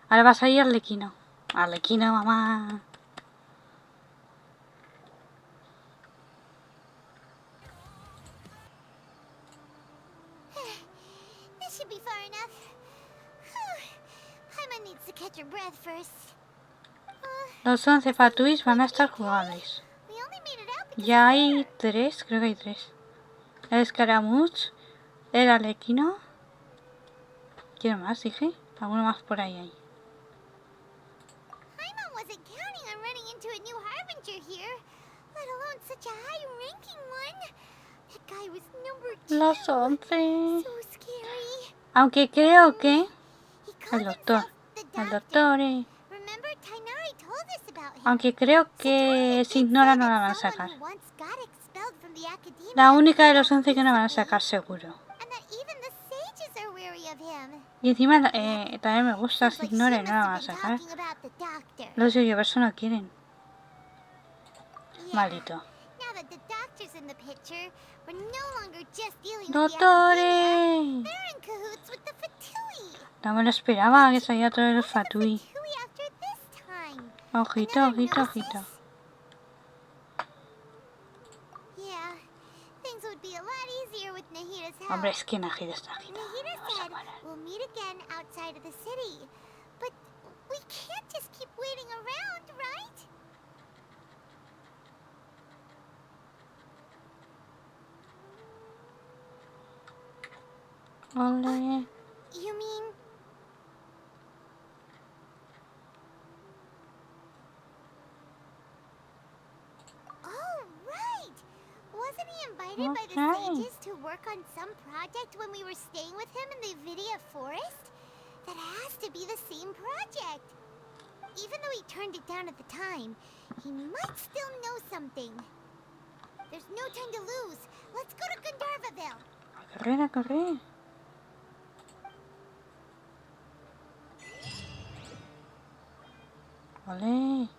Ahora va a salir Arlequino. Arlequino, mamá. This should be far enough. Paimon needs to catch her breath first. Los 11 Fatuis van a estar jugables. We only made it out because Ya hay 3, creo que hay 3. El Escaramuz, el Arlequino. ¿Quién más, dije? Alguno más por ahí hay. Paimon wasn't counting on running into a new harbinger here, let alone such a high-ranking one. That guy was number 2. Los 11. So scary. Aunque creo que He called el doctor. himself the El Doctor. Doctor. Remember, Tainari told us about him. Aunque creo que Satori si did ignora say no that la van a someone sacar. who once got expelled from the academia La única de los came 11 que no van a recently, sacar seguro. and that even the sages are wary of him. Y encima también me gusta, Seems si like ignora she y no la van a must have sacar. been talking about the Doctor. Los youtubers no quieren. Yeah. Maldito. Now that the Doctor's in the picture, we're no longer just dealing with the ¡Dottore! academia. They're in cahoots with the Fatui. No me lo esperaba que saliera todo de los Fatui. Fatui after this time. Ojito, Another ojito, gnosis? ojito. Yeah, things would be a lot easier with Nahida's help. Hombre, es que Najida está agitado. Nahida No vas a said parar. we'll meet again outside of the city. But we can't just keep waiting around, right? Ole. You mean... Oh, right! Wasn't he invited by the Okay. sages to work on some project when we were staying with him in the Vidia forest? That has to be the same project. Even though he turned it down at the time, he might still know something. There's no time to lose. Let's go to Gandharvaville. A correr, a correr. Ole.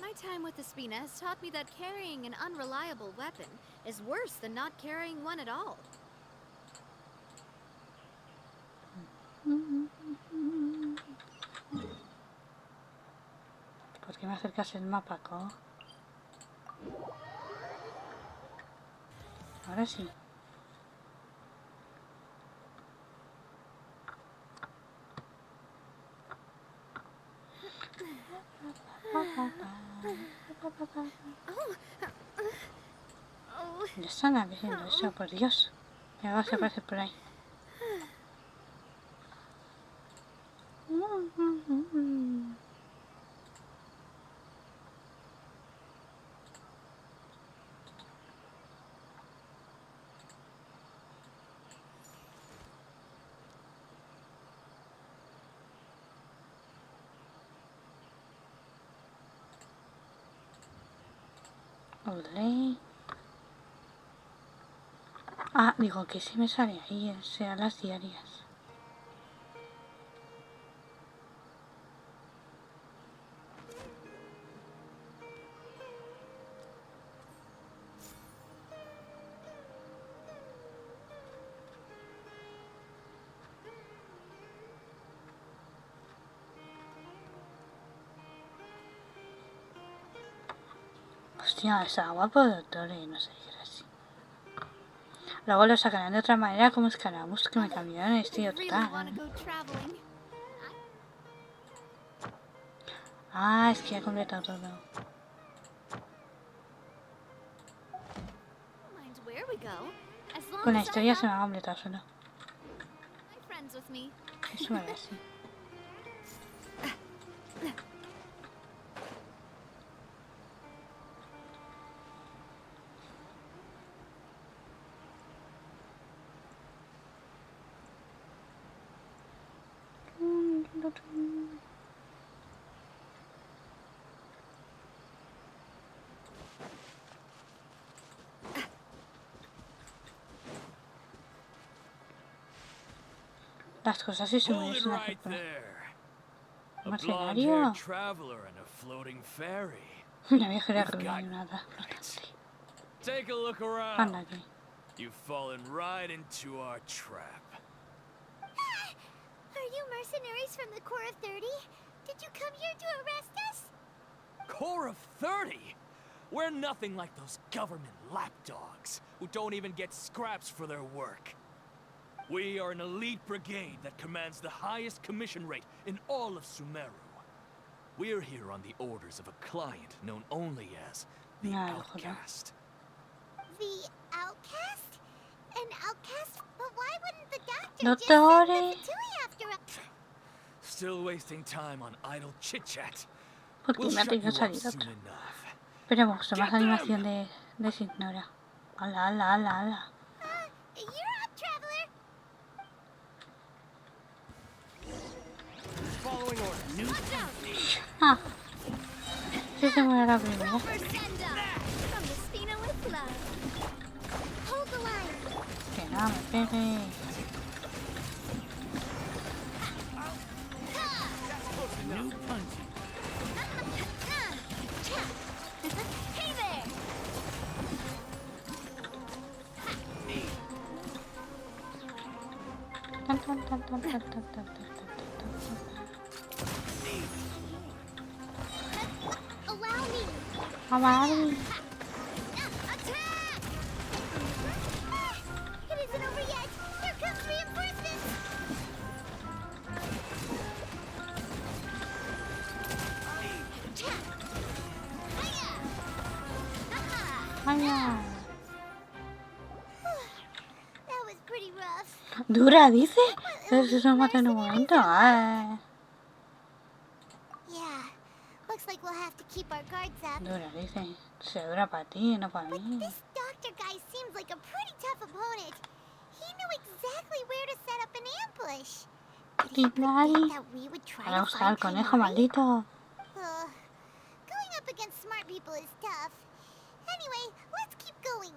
My time with Espina has taught me that carrying an unreliable weapon is worse than not carrying one at all. ¿Por qué me acercas el mapa, Co? Ahora sí. Ya están haciendo eso, por Dios. Ya vas a aparecer por ahí. Olé. Ah, digo que si me sale ahí, sean las diarias. Hostia, está guapo, doctor, no sé qué era así. Luego lo sacarán de otra manera como escarabus, que me cambiaron el estilo total. Ah, es que ya he completado todo. Con la historia se me ha completado solo. Eso era así. Las cosas sí son muy una película. ¿Un escenario? Una viajera rubia y nada. Anda aquí. You've fallen right into our trap. Are you mercenaries from the Core of 30? Did you come here to arrest us? Core of 30? We're nothing like those government lapdogs who don't even get scraps for their work. We are an elite brigade that commands the highest commission rate in all of Sumeru. We're here on the orders of a client known only as the Outcast. The Outcast? An outcast? But why wouldn't the doctor just send the Fatui after us? Still wasting time on idle chit-chat. Porque me ha tenido que salir otra. Pero me gustó más la animación de Signora. Ala, ala, ala, ala. You're up, traveler. Ah. Sí se muere la primera. Que no me pegue. Allow me. It isn't over yet. Here comes reinforcements. That was pretty rough. Dura, dice. Pero si se mata en un momento. Yeah. Looks like we'll have to keep our guards up. Dura, dice. Se dura para ti, no para mí. This doctor guy seems like a pretty tough opponent. He knew exactly where to set up an ambush. Did he predict that we would try Para to buscar al find conejo maldito. Going up against smart people is tough. Anyway, let's keep going.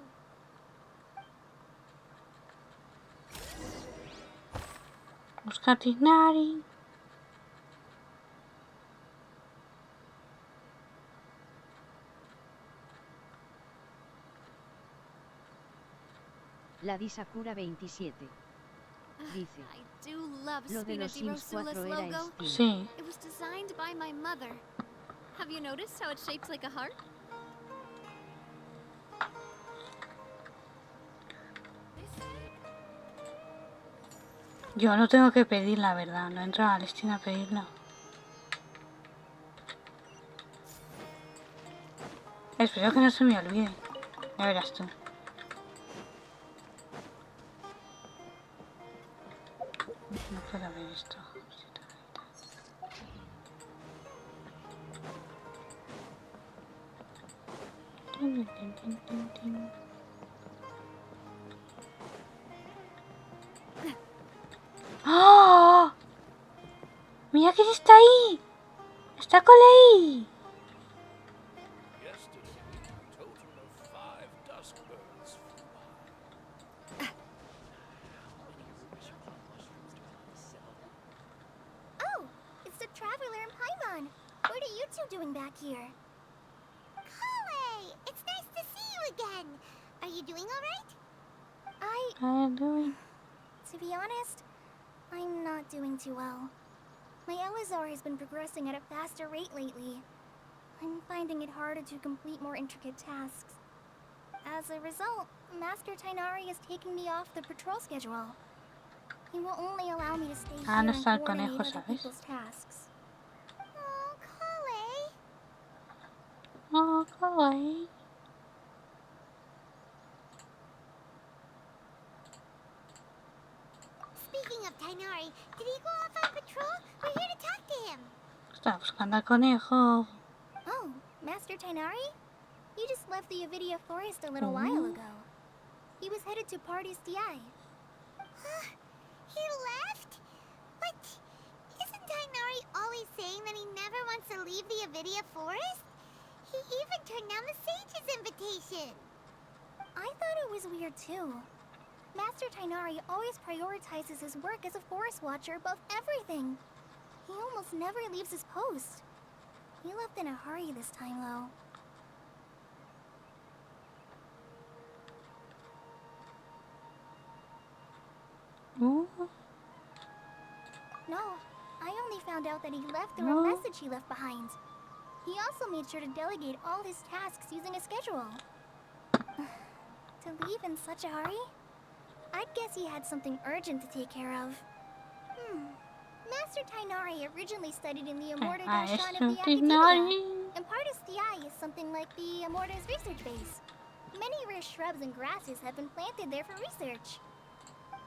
Busca a Tignari. La Disakura27 dice: I do love Lo de los Sims 4 era logo. Steam. Sí. It was designed by my mother. Have you noticed how it's shaped like a heart? Yo no tengo que pedir, la verdad. No entro a Steam a pedirlo. Espero que no se me olvide. Ya verás tú. No puedo ver esto. ¡Oh! ¡Mira quién está ahí! ¡Está Coley! Oh, it's the Traveler and Paimon. What are you two doing back here? Coley, it's nice to see you again. Are you doing all right? I'm doing. To be honest, I'm not doing too well. My Elazar has been progressing at a faster rate lately. I'm finding it harder to complete more intricate tasks. As a result, Master Tighnari is taking me off the patrol schedule. He will only allow me to stay here no and está el coordinate conejo, other ¿sabes? people's tasks. Oh, Coley. Oh, Coley. Speaking of Tighnari, did he go off on patrol? We're here to talk to him. Está buscando al conejo. Oh, Master Tighnari? You just left the Avidia Forest a little while ago. He was headed to Party's DI. He left? But isn't Tighnari always saying that he never wants to leave the Avidia Forest? He even turned down the Sage's invitation. I thought it was weird too. Master Tighnari always prioritizes his work as a forest watcher above everything. He almost never leaves his post. He left in a hurry this time, though. No, I only found out that he left through a message he left behind. He also made sure to delegate all his tasks using a schedule. To leave in such a hurry? I'd guess he had something urgent to take care of. Master Tighnari originally studied in the Amorta Darshan of the Academia, and Partis DI is something like the Amorta's research base. Many rare shrubs and grasses have been planted there for research.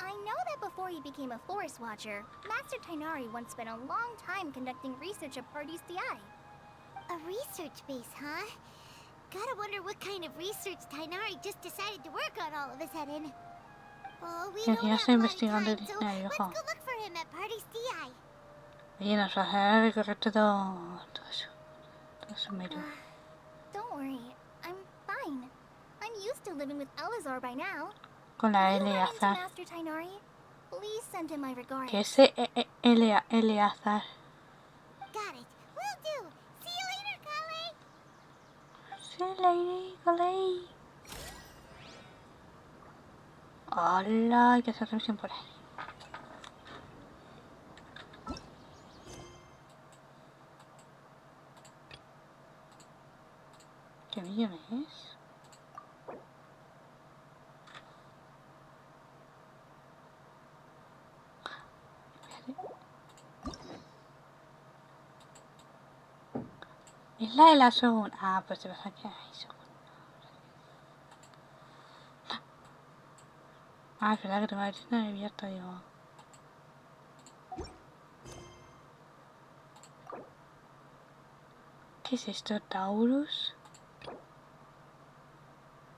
I know that before he became a forest watcher, Master Tighnari once spent a long time conducting research at Partis DI. A research base, huh? Gotta wonder what kind of research Tighnari just decided to work on all of a sudden. Oh, we don't have a lot of time, so let's go look for him at Party's DI. Oye, nos va a hacer recorrer todo Sumeru. Don't worry, I'm fine. I'm used to living with Elazar by now. Con la If you run into Eleazar. Master Tighnari, please send him my regards. Que es Eleazar. Got it. Will do. See you later, Coley. See you later, Coley. Hola, hay que hacer misión por ahí. ¿Qué millón es? Es la de la Shogun. Ah, pues te pasa que hay Shogun. Ah, es verdad que tengo la tienda abierta, digo. ¿Qué es esto? ¿Taurus?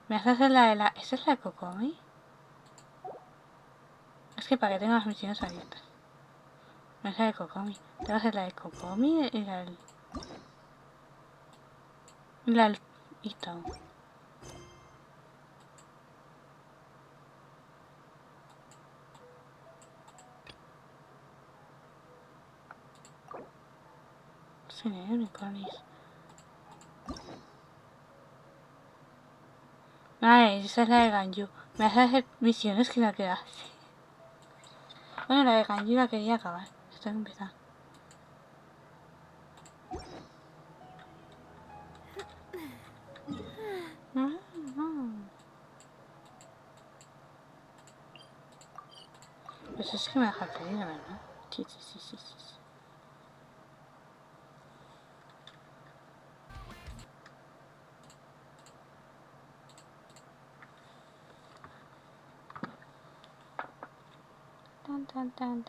¿Me haces hacer la de la... ¿Esta es la de Kokomi? Es que para que tenga las misiones abiertas. No es la de Kokomi. Tengo que hacer la de Kokomi y la del... Y la del Itao. Sí, unicornios. Ay, esa es la de Ganyu. Me hace hacer misiones que no quiero hacer. Bueno, la de Kanji la quería acabar. Estoy empezando. Pues es que me deja pedir, ¿verdad? Sí. Tan.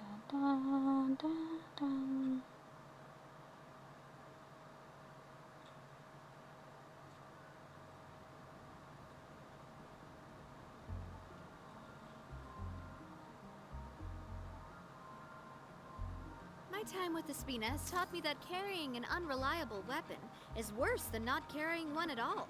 My time with the Spina has taught me that carrying an unreliable weapon is worse than not carrying one at all.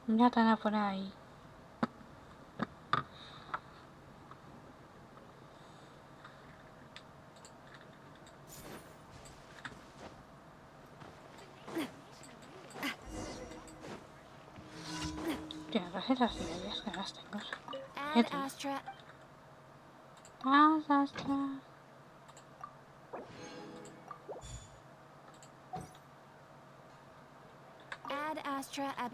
Una tana por ahí. Tío, no sé las ideas que las tengo. Add Astra. Add Astra.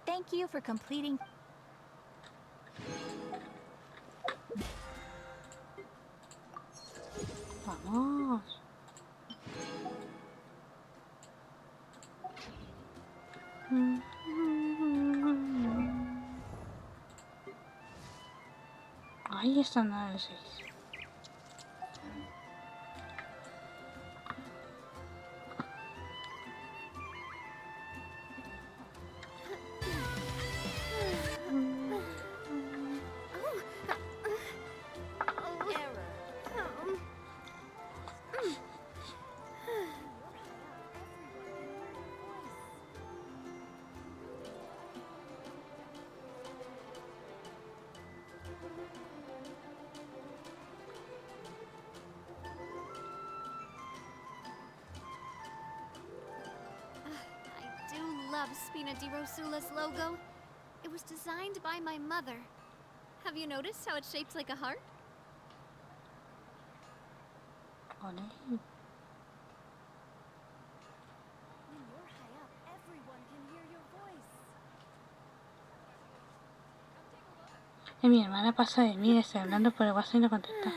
Thank you for completing. Vamos. Ahí está nada de 6. Love Spina di Rosula's logo. It was designed by my mother. Have you noticed how it's shaped like a heart? Ole. When you're high up, everyone can hear your voice. Mi hermana pasa de mí, estoy hablando por el WhatsApp y no contesta.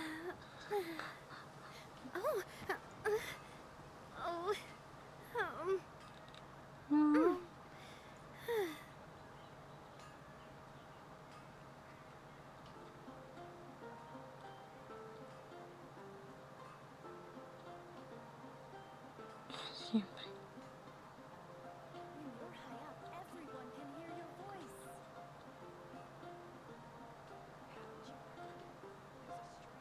Siempre. When you're high up, everyone can hear your voice.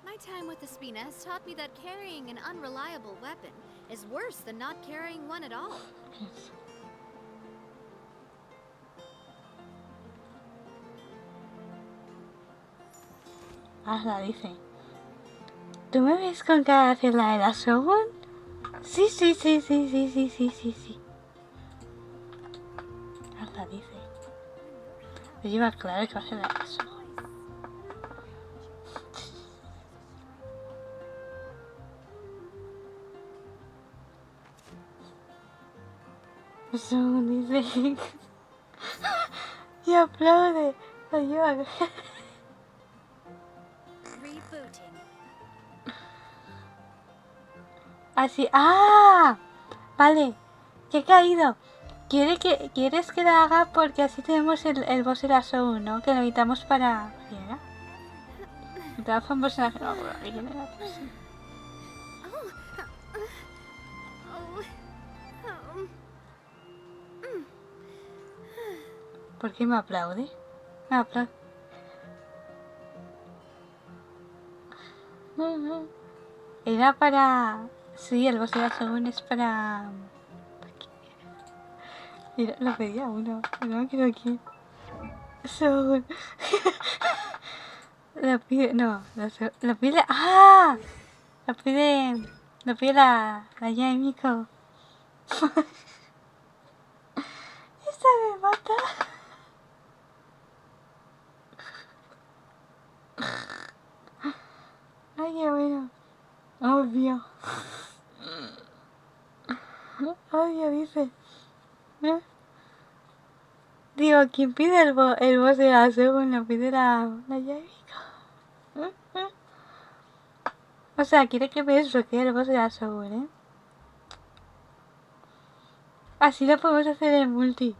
My time with the Spina has taught me that carrying an unreliable weapon is worse than not carrying one at all. Yes. La dice. ¿Tú me ves con cara de hacer la de la Shogun? Sí. La dice. Me lleva claro que va a ser la de la Shogun. Shogun dice. Y aplaude. Lo lleva. Así. ¡Ah! Vale. Que he caído. ¿Quieres que la haga? Porque así tenemos el boss de la Shogun, ¿no? Que lo necesitamos para... Entraba fue un personaje, no me acuerdo quién era. ¿Por qué me aplaude? Me aplaude. Era para... Sí, el boss de la Shogun es para... Mira, lo pedía uno, pero no me acuerdo quién. Shogun. Lo pide... No, lo pide... ¡Ah! Lo pide la Yamiko. Esta me mata. Ay, qué bueno. Obvio. Obvio, dice. ¿Eh? Digo, ¿quién pide el boss de la Shogun? Lo pide la Yamiko. O sea, quiere que me desbloquee el boss de la Shogun, ¿eh? Así lo podemos hacer en multi.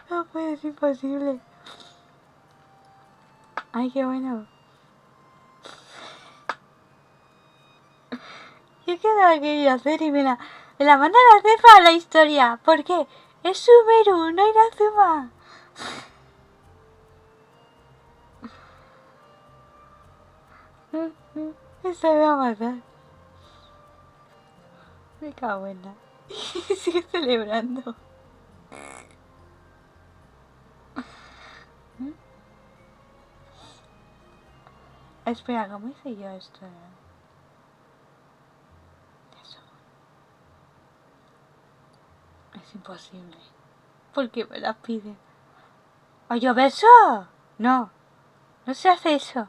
No puede, es imposible. Ay, qué bueno. Yo que no la quería hacer y me la mandan a hacer para la historia. ¿Por qué? Es Sumeru, no Inazuma. Esto me va a matar. Me cago en la... Sigue celebrando. Espera, ¿cómo hice yo esto? Eso. Es imposible. ¿Por qué me las piden? ¿Oye, beso? No. No se hace eso.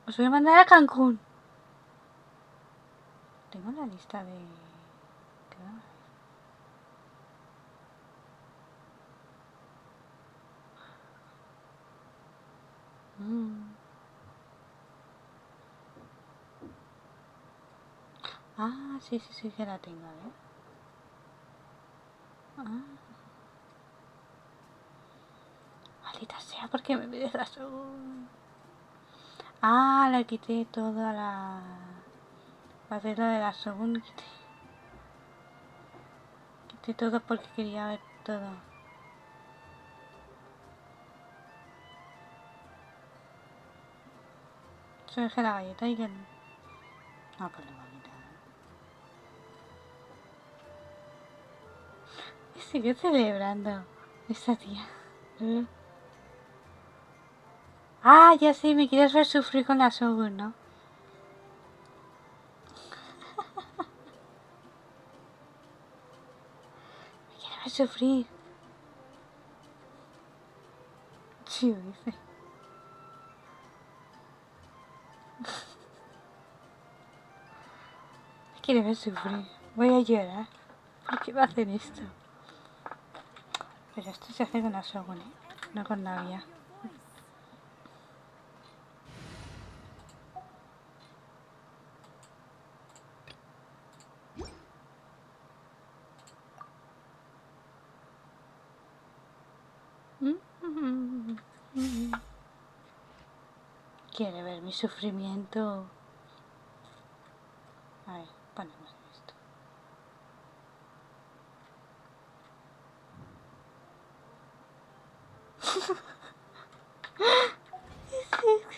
Os voy a mandar a Cancún. Tengo la lista de... Ah, sí que la tengo, ¿eh? Maldita sea, ¿por qué me pides la Shogun? Ah, le quité toda la... Para hacer lo de la Shogun, quité todo porque quería ver todo. Se dejé la galleta y que... No, pues lo voy a quitar. Y sigue celebrando esta tía. Ah, ya sé, me quieres ver sufrir con la Shogun, ¿no? Me quieres ver sufrir. Sí, lo dice. Me quieres ver sufrir. Voy a llorar. ¿Por qué me hacen esto? Pero esto se hace con la Shogun, ¿eh? No con la vía. Quiere ver mi sufrimiento. A ver, ponemos esto.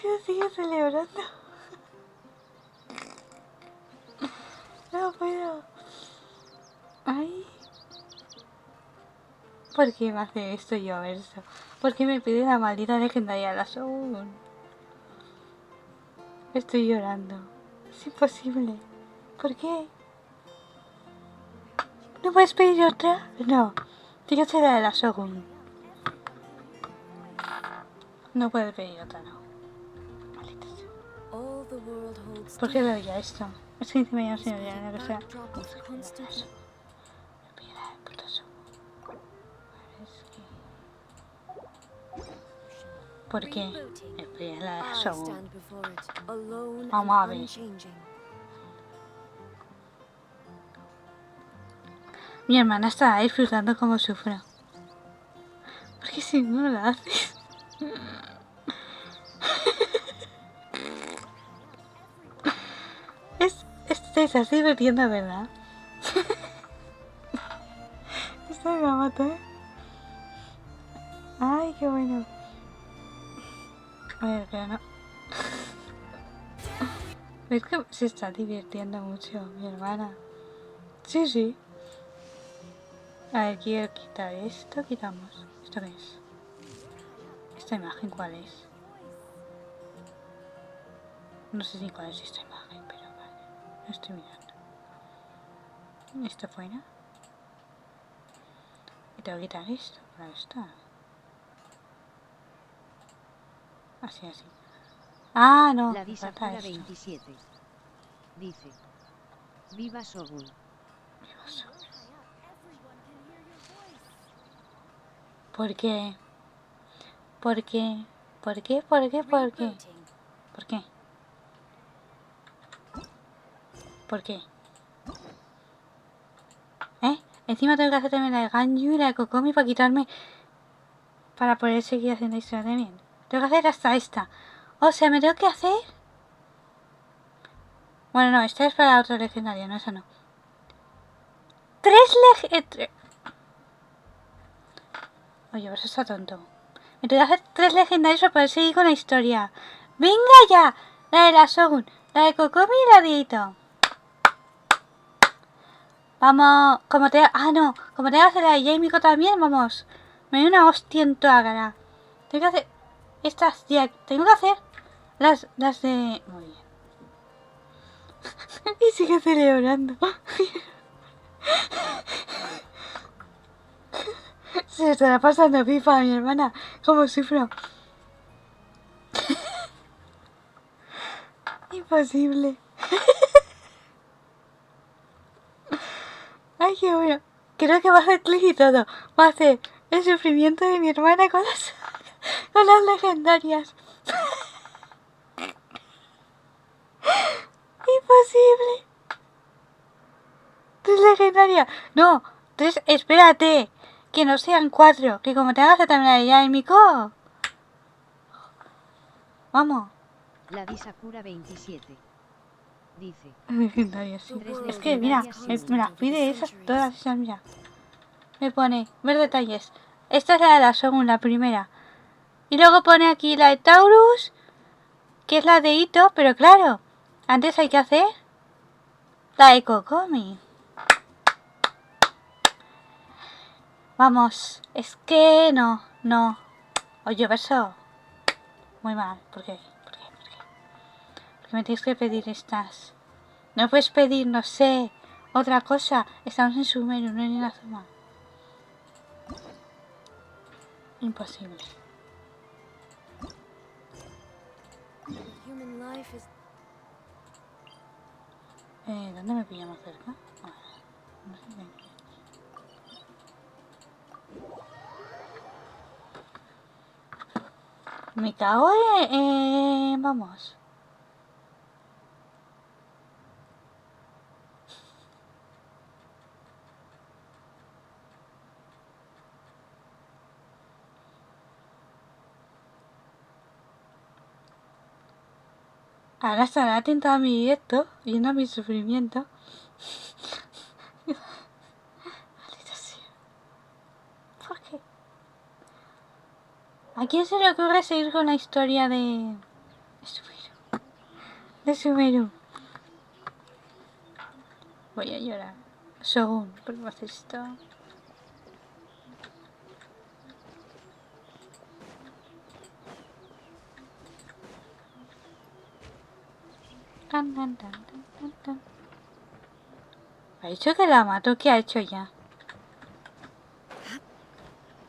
Y sigue celebrando. No puedo. Ay. ¿Por qué me hace esto yo, verso? ¿Por qué me pide la maldita legendaria la Shogun? Estoy llorando. Es imposible. ¿Por qué? ¿No puedes pedir otra? No. Fíjate la de la Shogun. No puedes pedir otra, no. Maldita sea. ¿Por qué veo ya esto? Es que encima ya no sé lo que sea. ¿Por qué? Me pide la de la Shogun. Vamos a ver. Mi hermana está disfrutando como sufro. Porque si no lo haces... Te estás divirtiendo, ¿verdad? Esto me va a matar. Ay, qué bueno. A ver, pero no. ¿Ves que se está divirtiendo mucho mi hermana? Sí, sí. A ver, quiero quitar esto. Quitamos. ¿Esto qué es? ¿Esta imagen cuál es? No sé ni cuál es esta imagen, pero vale. No estoy mirando. ¿Esto fuera? Y tengo que quitar esto. Claro está. Así, así. Ah, no. La Me falta Disacura esto. 27 dice: Viva Shogun. Viva Shogun. ¿Por qué? ¿Por qué? ¿Por qué? ¿Por qué? ¿Por qué? ¿Por qué? ¿Por qué? Encima tengo que hacer también la de Ganyu y la de Kokomi para quitarme... Para poder seguir haciendo historia también. Tengo que hacer hasta esta. O sea, me tengo que hacer... Bueno, no, esta es para la otra legendaria, no, esa no. 3 Oye, pues está tonto. Me tengo que hacer 3 legendarios para poder seguir con la historia. ¡Venga ya! La de la Shogun, la de Kokomi y la de Ito. Vamos, como te... Ah, no, como tengo que hacer la de Jaimiko también, vamos. Me doy una hostia en toda cara. Tengo que hacer... Estas, ya, tengo que hacer... Las de... Muy bien. Y sigue celebrando. Se estará pasando pipa a mi hermana. Como sufro. Imposible. Ay, qué bueno. Creo que va a hacer clic y todo. Va a hacer el sufrimiento de mi hermana con las legendarias. Imposible. 3 legendarias. No, 3, espérate. Que no sean 4. Que como te hagas también la de Yaimiko. Vamos. La Disacura 27 dice: Legendarias, sí. Es que mira, mira, pide esas, todas esas, mira. Me pone, ver detalles. Esta es la de la Shogun, la primera. Y luego pone aquí la de Taurus, que es la de Ito, pero claro, antes hay que hacer la de Kokomi. Vamos, es que no. Oye, verso. Muy mal, ¿por qué? ¿Por qué? Porque me tienes que pedir estas. No puedes pedir, no sé, otra cosa. Estamos en Sumeru, no en Inazuma. Imposible. ¿Dónde me pillamos cerca? No sé qué. Me cago en... Vamos. Ahora estará atenta a mi directo, viendo a mi sufrimiento. Maldita sea. ¿Por qué? ¿A quién se le ocurre seguir con la historia de Sumeru? De Sumeru. Voy a llorar. Shogun, ¿por qué me haces esto? ¿Ha dicho que la mato? ¿Qué ha hecho ya?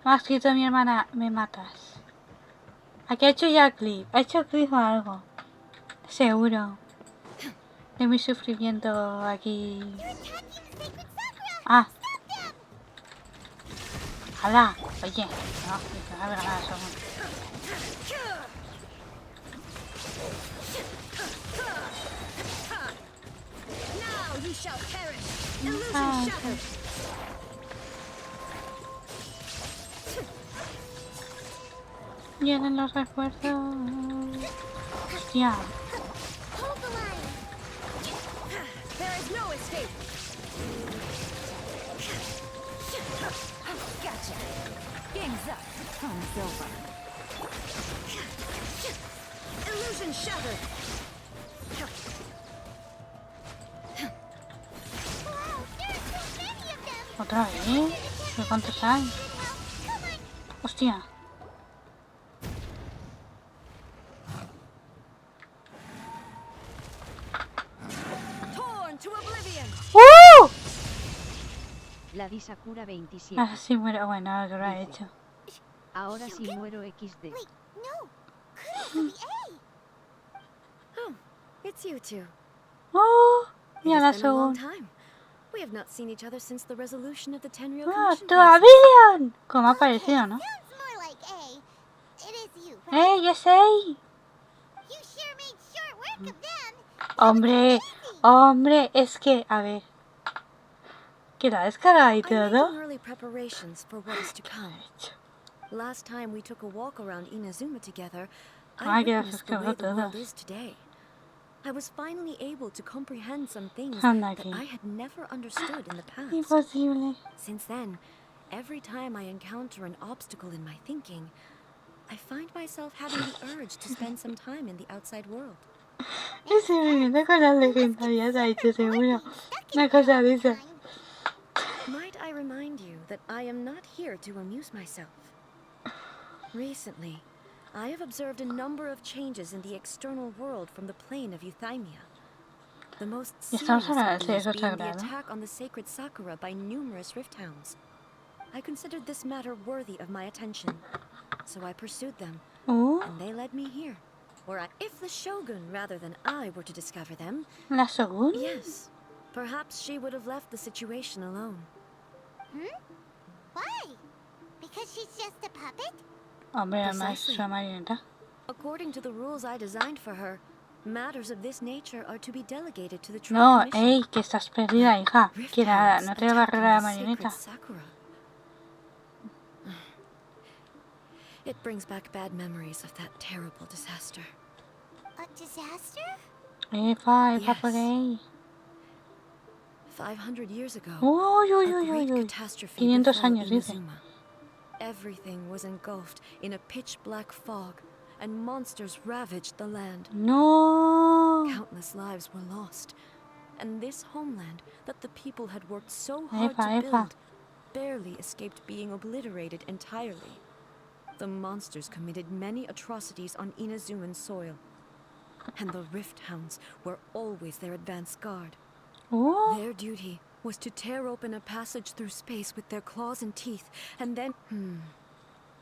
Me ha escrito mi hermana, me matas. ¿A qué ha hecho ya clip? ¿Ha hecho clip o algo? Seguro. De mi sufrimiento aquí. Ah. ¡Hala! Oye, no, me va a ganar a Shogun. Vienen los refuerzos. Hostia. There is no escape. Gotcha. Game's up. Fun's over. Illusion shattered. Otra vez. ¿Pero cuántos hay? Hostia. Torn to oblivion. La di Sakura 27. Ahora sí muero. Bueno, que lo ha hecho. Ahora sí muero XD. Wait, no. Kudos for the A. Oh, it's you two. Oh, It mira la has been a long Shogun. time. We have not seen each other since the resolution of the Tenryou ¡Ah, Commission tú a crisis. Billion! Como ha parecido, ¿no? Sounds more like A. It is you, right? ¡Eh, yo sé! You sure made short work of them. Hombre, hombre, es que, a ver. Que la descarga y I'm making todo. early preparations for what is to come. Last time we took a walk around Inazuma together, I Ay, que las witnessed the way descargó the world todas. is today. I was finally able to comprehend some things Anda that aquí. I had never understood in the past. Imposible. Since then, every time I encounter an obstacle in my thinking, I find myself having the urge to spend some time in the outside world. Estoy viviendo con las legendarias, ha dicho seguro. Una cosa de esa. Might I remind you that I am not here to amuse myself. Recently, I have observed a number of changes in the external world from the plane of Euthymia. The most serious of these being the attack on the sacred Sakura by numerous rift hounds. I considered this matter worthy of my attention, so I pursued them, and they led me here. If the Shogun rather than I were to discover them, ¿La Shogun? yes, perhaps she would have left the situation alone. Why? Because she's just a puppet? Hombre, además es una marioneta. According to the rules I designed for her, matters of this nature are to be delegated to the Tribe No, Commission. ey, que estás perdida, hija. Que nada, no te va a barrer la marioneta. Sakura. It brings back bad memories of that terrible disaster. A disaster? Epa por ahí. 500 years ago, Uy, uy, a uy, great uy, uy. catastrophe 500 befell años, dice. Inazuma. Everything was engulfed in a pitch-black fog, and monsters ravaged the land. No. Countless lives were lost, and this homeland that the people had worked so hard to Epa. build barely escaped being obliterated entirely. The monsters committed many atrocities on Inazuman soil, and the Rift Hounds were always their advance guard. Oh. Their duty was to tear open a passage through space with their claws and teeth, and then...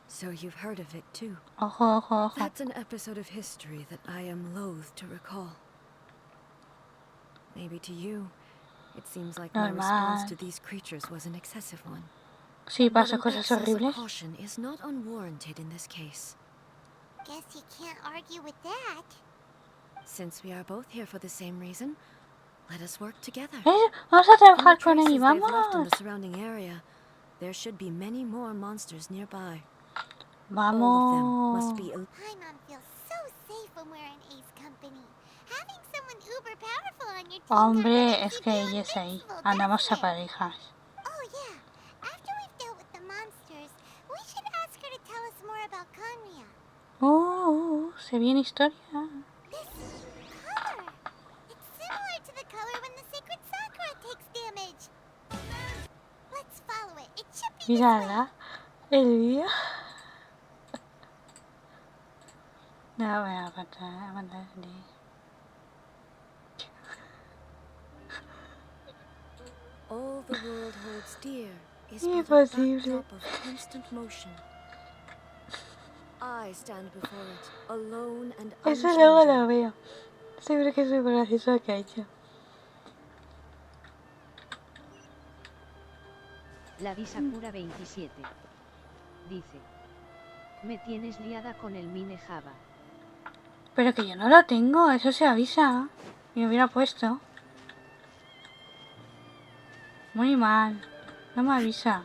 So you've heard of it too. Ojo, ojo, ojo. That's an episode of history that I am loath to recall. Maybe to you, it seems like my response to these creatures was an excessive one. Sí, pasó But an cosas excess of horribles. caution is not unwarranted in this case. Guess you can't argue with that. Since we are both here for the same reason, let us work together. Vamos a From the trabajar con él, traces they've left in vamos. the surrounding area, there should be many more monsters nearby. All of them Vamos. must be Paimon feels so safe when we're in Ace company. Having someone uber powerful on your team Hombre, es que ella es ahí. Andamos a parejas. Oh yeah, after we've dealt with the monsters, we should ask her to tell us more about Conria. Se viene historia. This color, it's similar to the color when the sacred Sakura takes damage. Let's follow it. It should be this way. Mírala. El día. No, voy a mandarle. all the world holds dear is but a backdrop of constant motion. I stand before it, alone and Eso luego lo unchanging. veo. Seguro que es muy gracioso lo que ha hecho. La di Sakura 27. Dice: me tienes liada con el mine Java. Pero que yo no lo tengo, eso se avisa. Me hubiera puesto. Muy mal. No me avisa.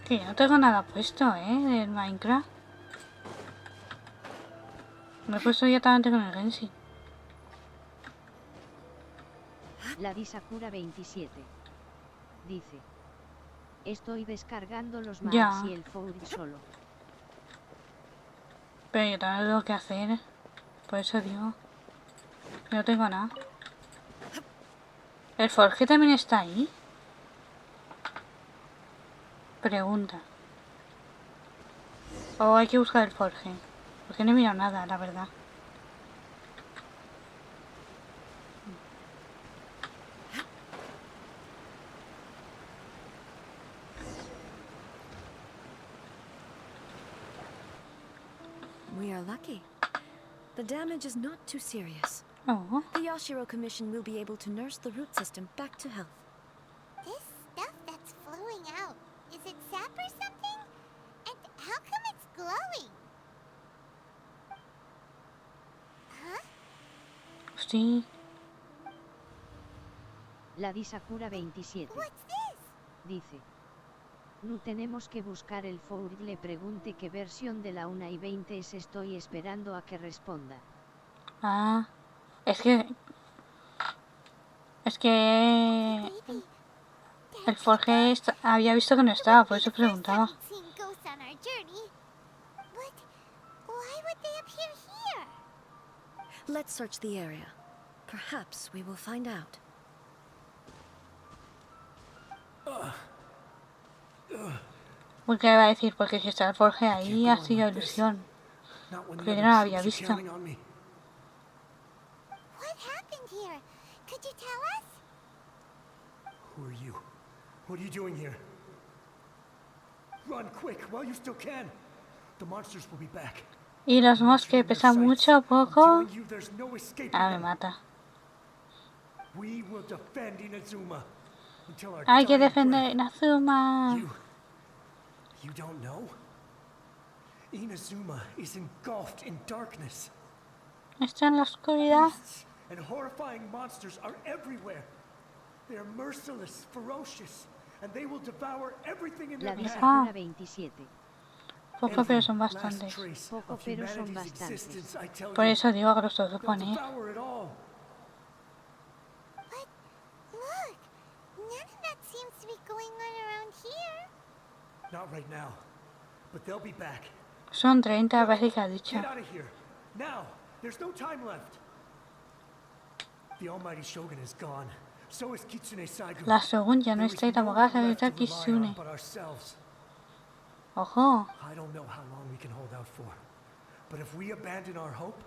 Que yo no tengo nada puesto, del Minecraft. Me he puesto directamente con el Genshin. La Sakura27 dice: estoy descargando los maps y el four solo. Pero yo también lo tengo que hacer. Por eso digo. No tengo nada. ¿El Forge también está ahí? Pregunta. O hay que buscar el Forge. Porque no he mirado nada, la verdad. We are lucky. The damage is not too serious. Oh. The Yashiro Commission will be able to nurse the root system back to health. This stuff that's flowing out, is it sap or something? And how come it's glowing? Huh? Sí. La Sakura27 dice: no tenemos que buscar el four. Le pregunte qué versión de la 1:20 es. Estoy esperando a que responda. Ah. Es que el Forge había visto que no estaba, por eso preguntaba. Let's search the area. Perhaps we will find out. Porque iba a decir, porque si está el Forge ahí ha sido ilusión. Porque yo no lo había visto. What happened here? Could you tell us? Who are you? What are you doing here? Run quick while you still can. The monsters will be back. Y los mos que pesan mucho o poco. Ah, me mata. Hay que defender a Inazuma. You don't know? Inazuma is engulfed in darkness. Está en la oscuridad. And horrifying monsters are everywhere. They are merciless, ferocious, and they will devour everything in their path. La 27. Poco, pero son bastantes. Poco, pero son bastantes. Por eso digo que los tengo que poner. But look, none of that seems to be going on around here. Not right now, but they'll be back. Son 30, parece que ha dicho. Get out of here. Now, there's no time left. The almighty Shogun is gone. So is Kitsune Saigo. La Shogun ya no está y tampoco la señorita Kitsune. Ojo. I don't know how long we can hold out for. But if we abandon our hope,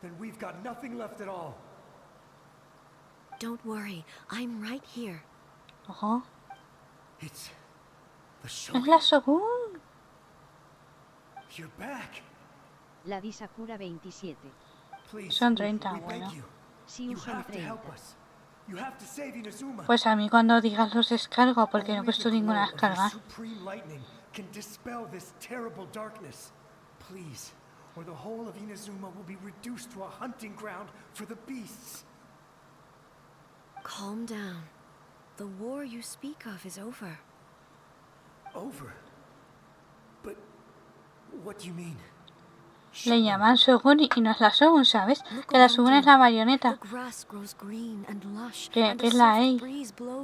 then we've got nothing left at all. Don't worry, I'm right here. Ojo. It's the Shogun. Es la Shogun. You're back. La Sakura27. Son 30, bueno. Sí, son 30. Pues a mí cuando digas los descargo, porque no he puesto ninguna descarga. Can dispel this terrible darkness. Please, or the whole of Inazuma will be reduced to a hunting ground for the beasts. Calm down. The war you speak of is over. Over? But what do you mean? Le llaman Shogun y no es la Shogun, ¿sabes? Que la Shogun es la marioneta. Que es la A.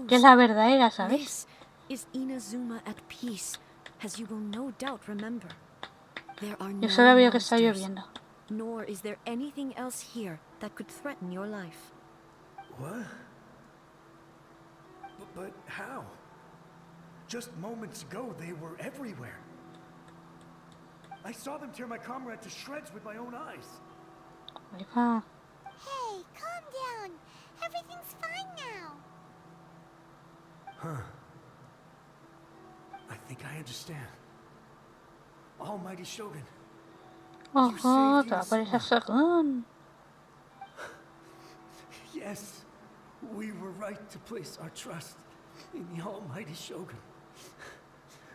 Que es la verdadera, ¿sabes? Is Inazuma at peace, as you will no doubt remember. There are Yo solo veo que está lloviendo. Nor is there anything else here that could threaten your life. What? But how? Just moments ago, they were everywhere. I saw them tear my comrade to shreds with my own eyes. Hey, calm down. Everything's fine now. Huh. I think I understand. Almighty Shogun. Ojo, te va a aparecer Shogun. Yes, we were right to place our trust in the Almighty Shogun.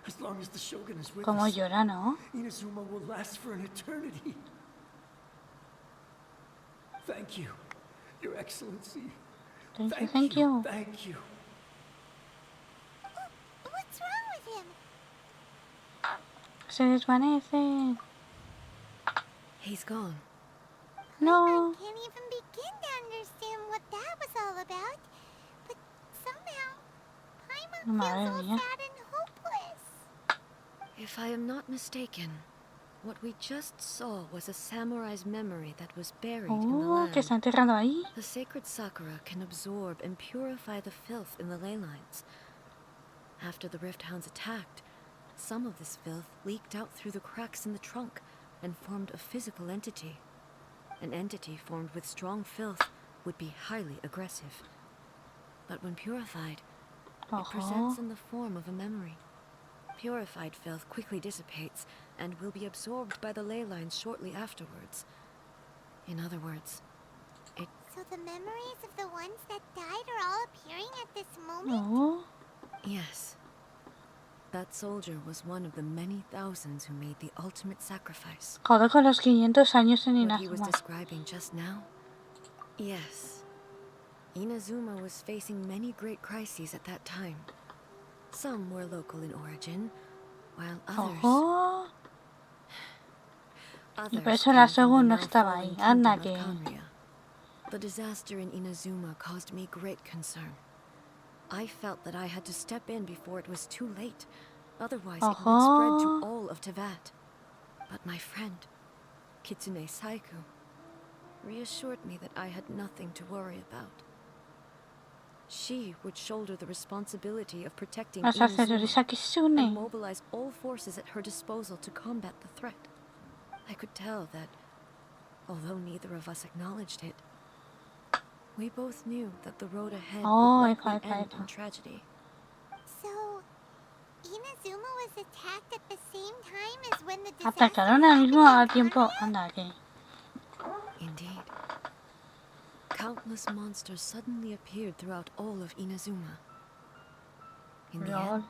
As long as the Shogun is with Como us, llora, ¿no? Inazuma will last for an eternity. Thank you, Your Excellency. Thank you. Thank you. What's wrong with him? Se desvanece. He's gone. No. I can't even begin to understand what that was all about. But somehow, Paimon feels all sad and hopeless. If I am not mistaken, what we just saw was a samurai's memory that was buried in the land. Que está enterrado ahí. The sacred sakura can absorb and purify the filth in the ley lines. After the Rift Hounds attacked, some of this filth leaked out through the cracks in the trunk and formed a physical entity. An entity formed with strong filth would be highly aggressive. But when purified, it presents in the form of a memory. Purified filth quickly dissipates and will be absorbed by the ley lines shortly afterwards. In other words, it... So the memories of the ones that died are all appearing at this moment? Yes. That soldier was one of the many thousands who made the ultimate sacrifice. Joder, con los 500 años en What he was Inazuma. describing just now? Yes. Inazuma was facing many great crises at that time. Some were local in origin, while others... Y por eso la Shogun no estaba ahí. Anda que... The disaster in Inazuma caused me great concern. I felt that I had to step in before it was too late. Otherwise, it would spread to all of Teyvat. But my friend, Kitsune Saiku, reassured me that I had nothing to worry about. She would shoulder the responsibility of protecting Inazuma and mobilize all forces at her disposal to combat the threat. I could tell that, although neither of us acknowledged it, we both knew that the road ahead would likely end in tragedy. So, Inazuma was attacked at the same time as when the disaster Atacaron al mismo tiempo. Anda que... Indeed. Countless monsters suddenly appeared throughout all of Inazuma. In the end,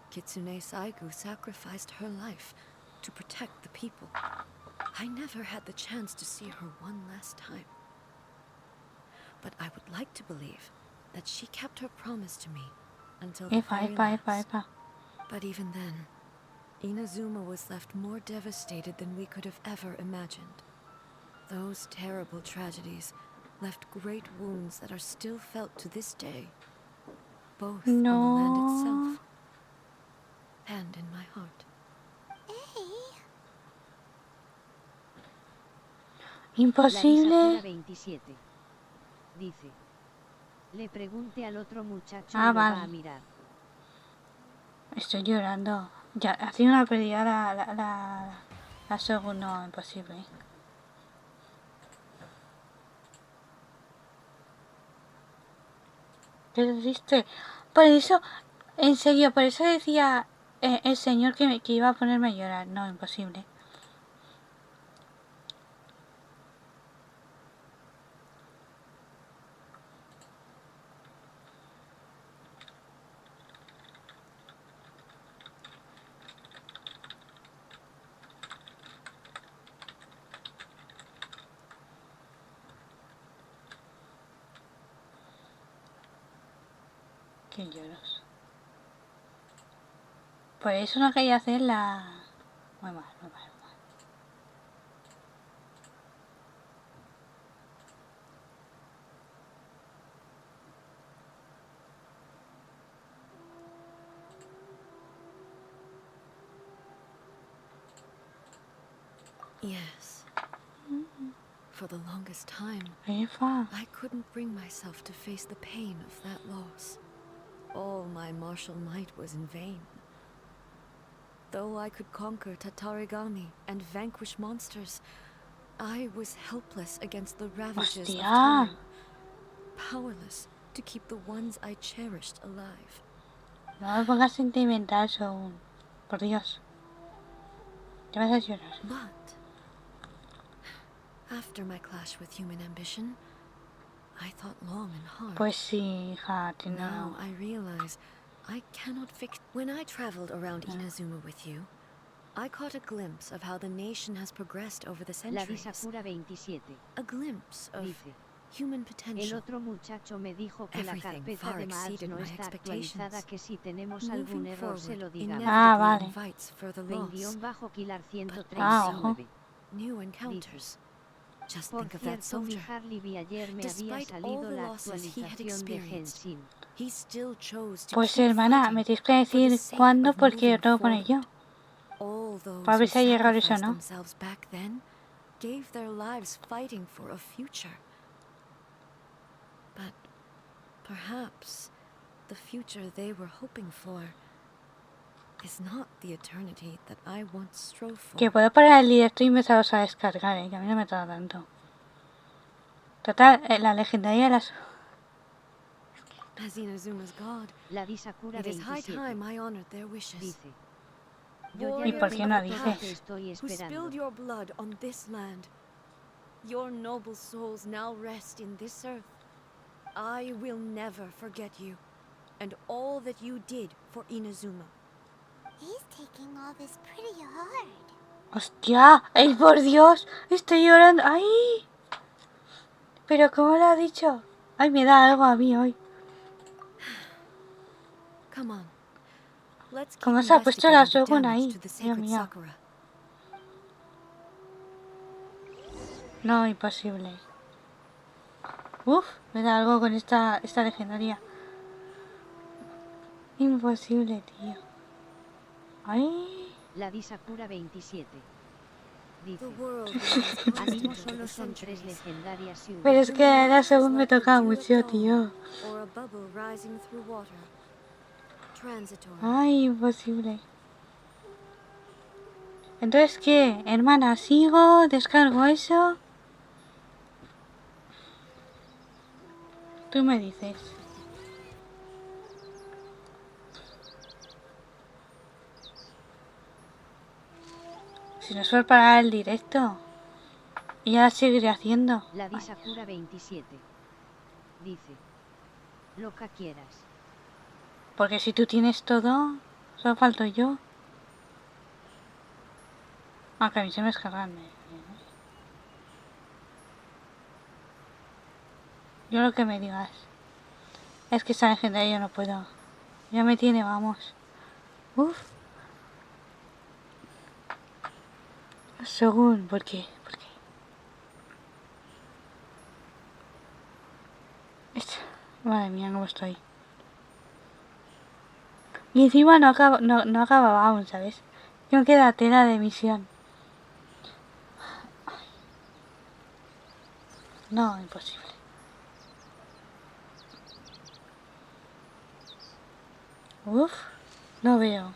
Kitsune Saigu sacrificed her life to protect the people. I never had the chance to see her one last time. But I would like to believe that she kept her promise to me until the very last. But even then, Inazuma was left more devastated than we could have ever imagined. Those terrible tragedies left great wounds that are still felt to this day, both on the land itself and in my heart. Imposible. 27. Dice, le pregunte al otro muchacho y lo va a mirar. Estoy llorando. Ya, ha sido una pérdida la Shogun, no, imposible. Qué triste. Por eso, en serio, por eso decía el señor que iba a ponerme a llorar. No, imposible. Qué lloros. Por eso no quería hacer la... Muy mal, muy mal. Yes. For the longest time, Eva. I couldn't bring myself to face the pain of that loss. All my martial might was in vain. Though I could conquer Tatarigami and vanquish monsters, I was helpless against the ravages of time. Powerless to keep the ones I cherished alive. No me pongas sentimental, Shogun. Por Dios. Ya me haces llorar. But after my clash with human ambition, I thought long and hard. Pues sí, hija, Now I realize I cannot fix... When I traveled around Inazuma with you, I caught a glimpse of how the nation has progressed over the centuries. La 27. A glimpse of... Dice, El otro muchacho me dijo que la carpeta de MALUU no está actualizada, que si tenemos algún error se lo digamos. Ah, vale. BIENVENIDOS. Por cierto, mi Harley vi ayer me había salido la actualización de Genshin. Pues hermana, me tienes que decir cuándo porque lo tengo que poner yo. Para ver si hay errores o no. But perhaps the future they were hoping for is not the eternity that I once strove for. Que puedo parar el directo y empezaros a descargar, que a mí no me tarda tanto. Total, la legendaria de las... As Inazuma's god, it is high time I honored their wishes. ¿Y por qué no dices? Who spilled your blood on this land. Your noble souls now rest in this earth. I will never forget you, and all that you did for Inazuma. He's taking all this pretty hard. ¡Hostia! ¡Ay, por Dios! Estoy llorando. ¡Ay! ¿Pero cómo lo ha dicho? ¡Ay, me da algo a mí hoy! ¿Cómo se ha puesto la Shogun ahí? Dios mío. No, imposible. Uf, me da algo con esta legendaria. Imposible, tío. Ay. SIUUUU. Dice, ánimo, solo son 3 legendarias. Pero es que la Shogun me toca mucho, tío. Ay, imposible. Entonces, ¿qué? Hermana, ¿sigo? ¿Descargo eso? Tú me dices. Si no suelo parar el directo. Y ya la seguiré haciendo. SIUUUU. Dice, lo que quieras. Porque si tú tienes todo, solo falto yo. Aunque a mí se me descargan. Yo lo que me digas. Es que esa legendaria yo no puedo. Ya me tiene, vamos. Uf. Según, ¿por qué? ¿Por qué? Madre mía, cómo estoy. Y encima no acababa aún, ¿sabes? No queda tela de misión. No, imposible. Uf, no veo.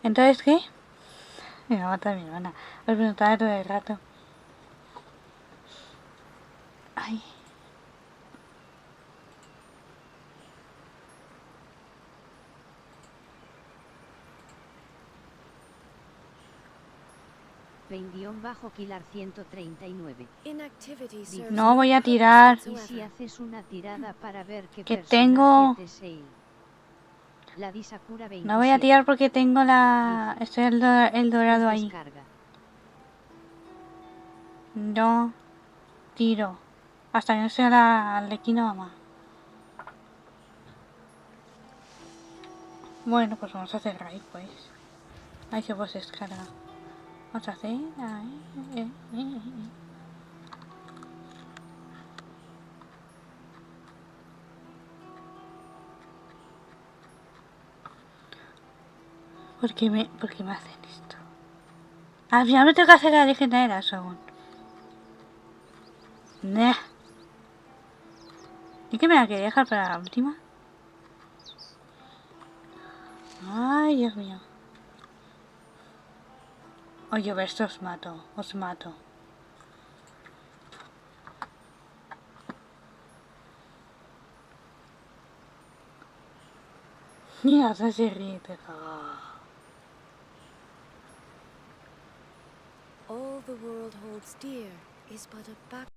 ¿Entonces qué? Me va a matar mi hermana. Os preguntaba todo el rato. Ay. BIENVENIDOS. No voy a tirar. ¿Y si haces una tirada para ver qué que tengo? No voy a tirar porque tengo la... Estoy el dorado ahí. No tiro. Hasta que no sea la arlequina mamá. Bueno, pues vamos a hacer ahí, pues. Ahí se pues descarga. Vamos a hacer ahí. ¿Por qué me hacen esto? Al final me tengo que hacer la legendaria Shogun. Nah. ¿Y qué me la quería dejar para la última? Ay, Dios mío. Oye, esto os mato. Mira, se ríe, te cago. All the world holds dear is but a back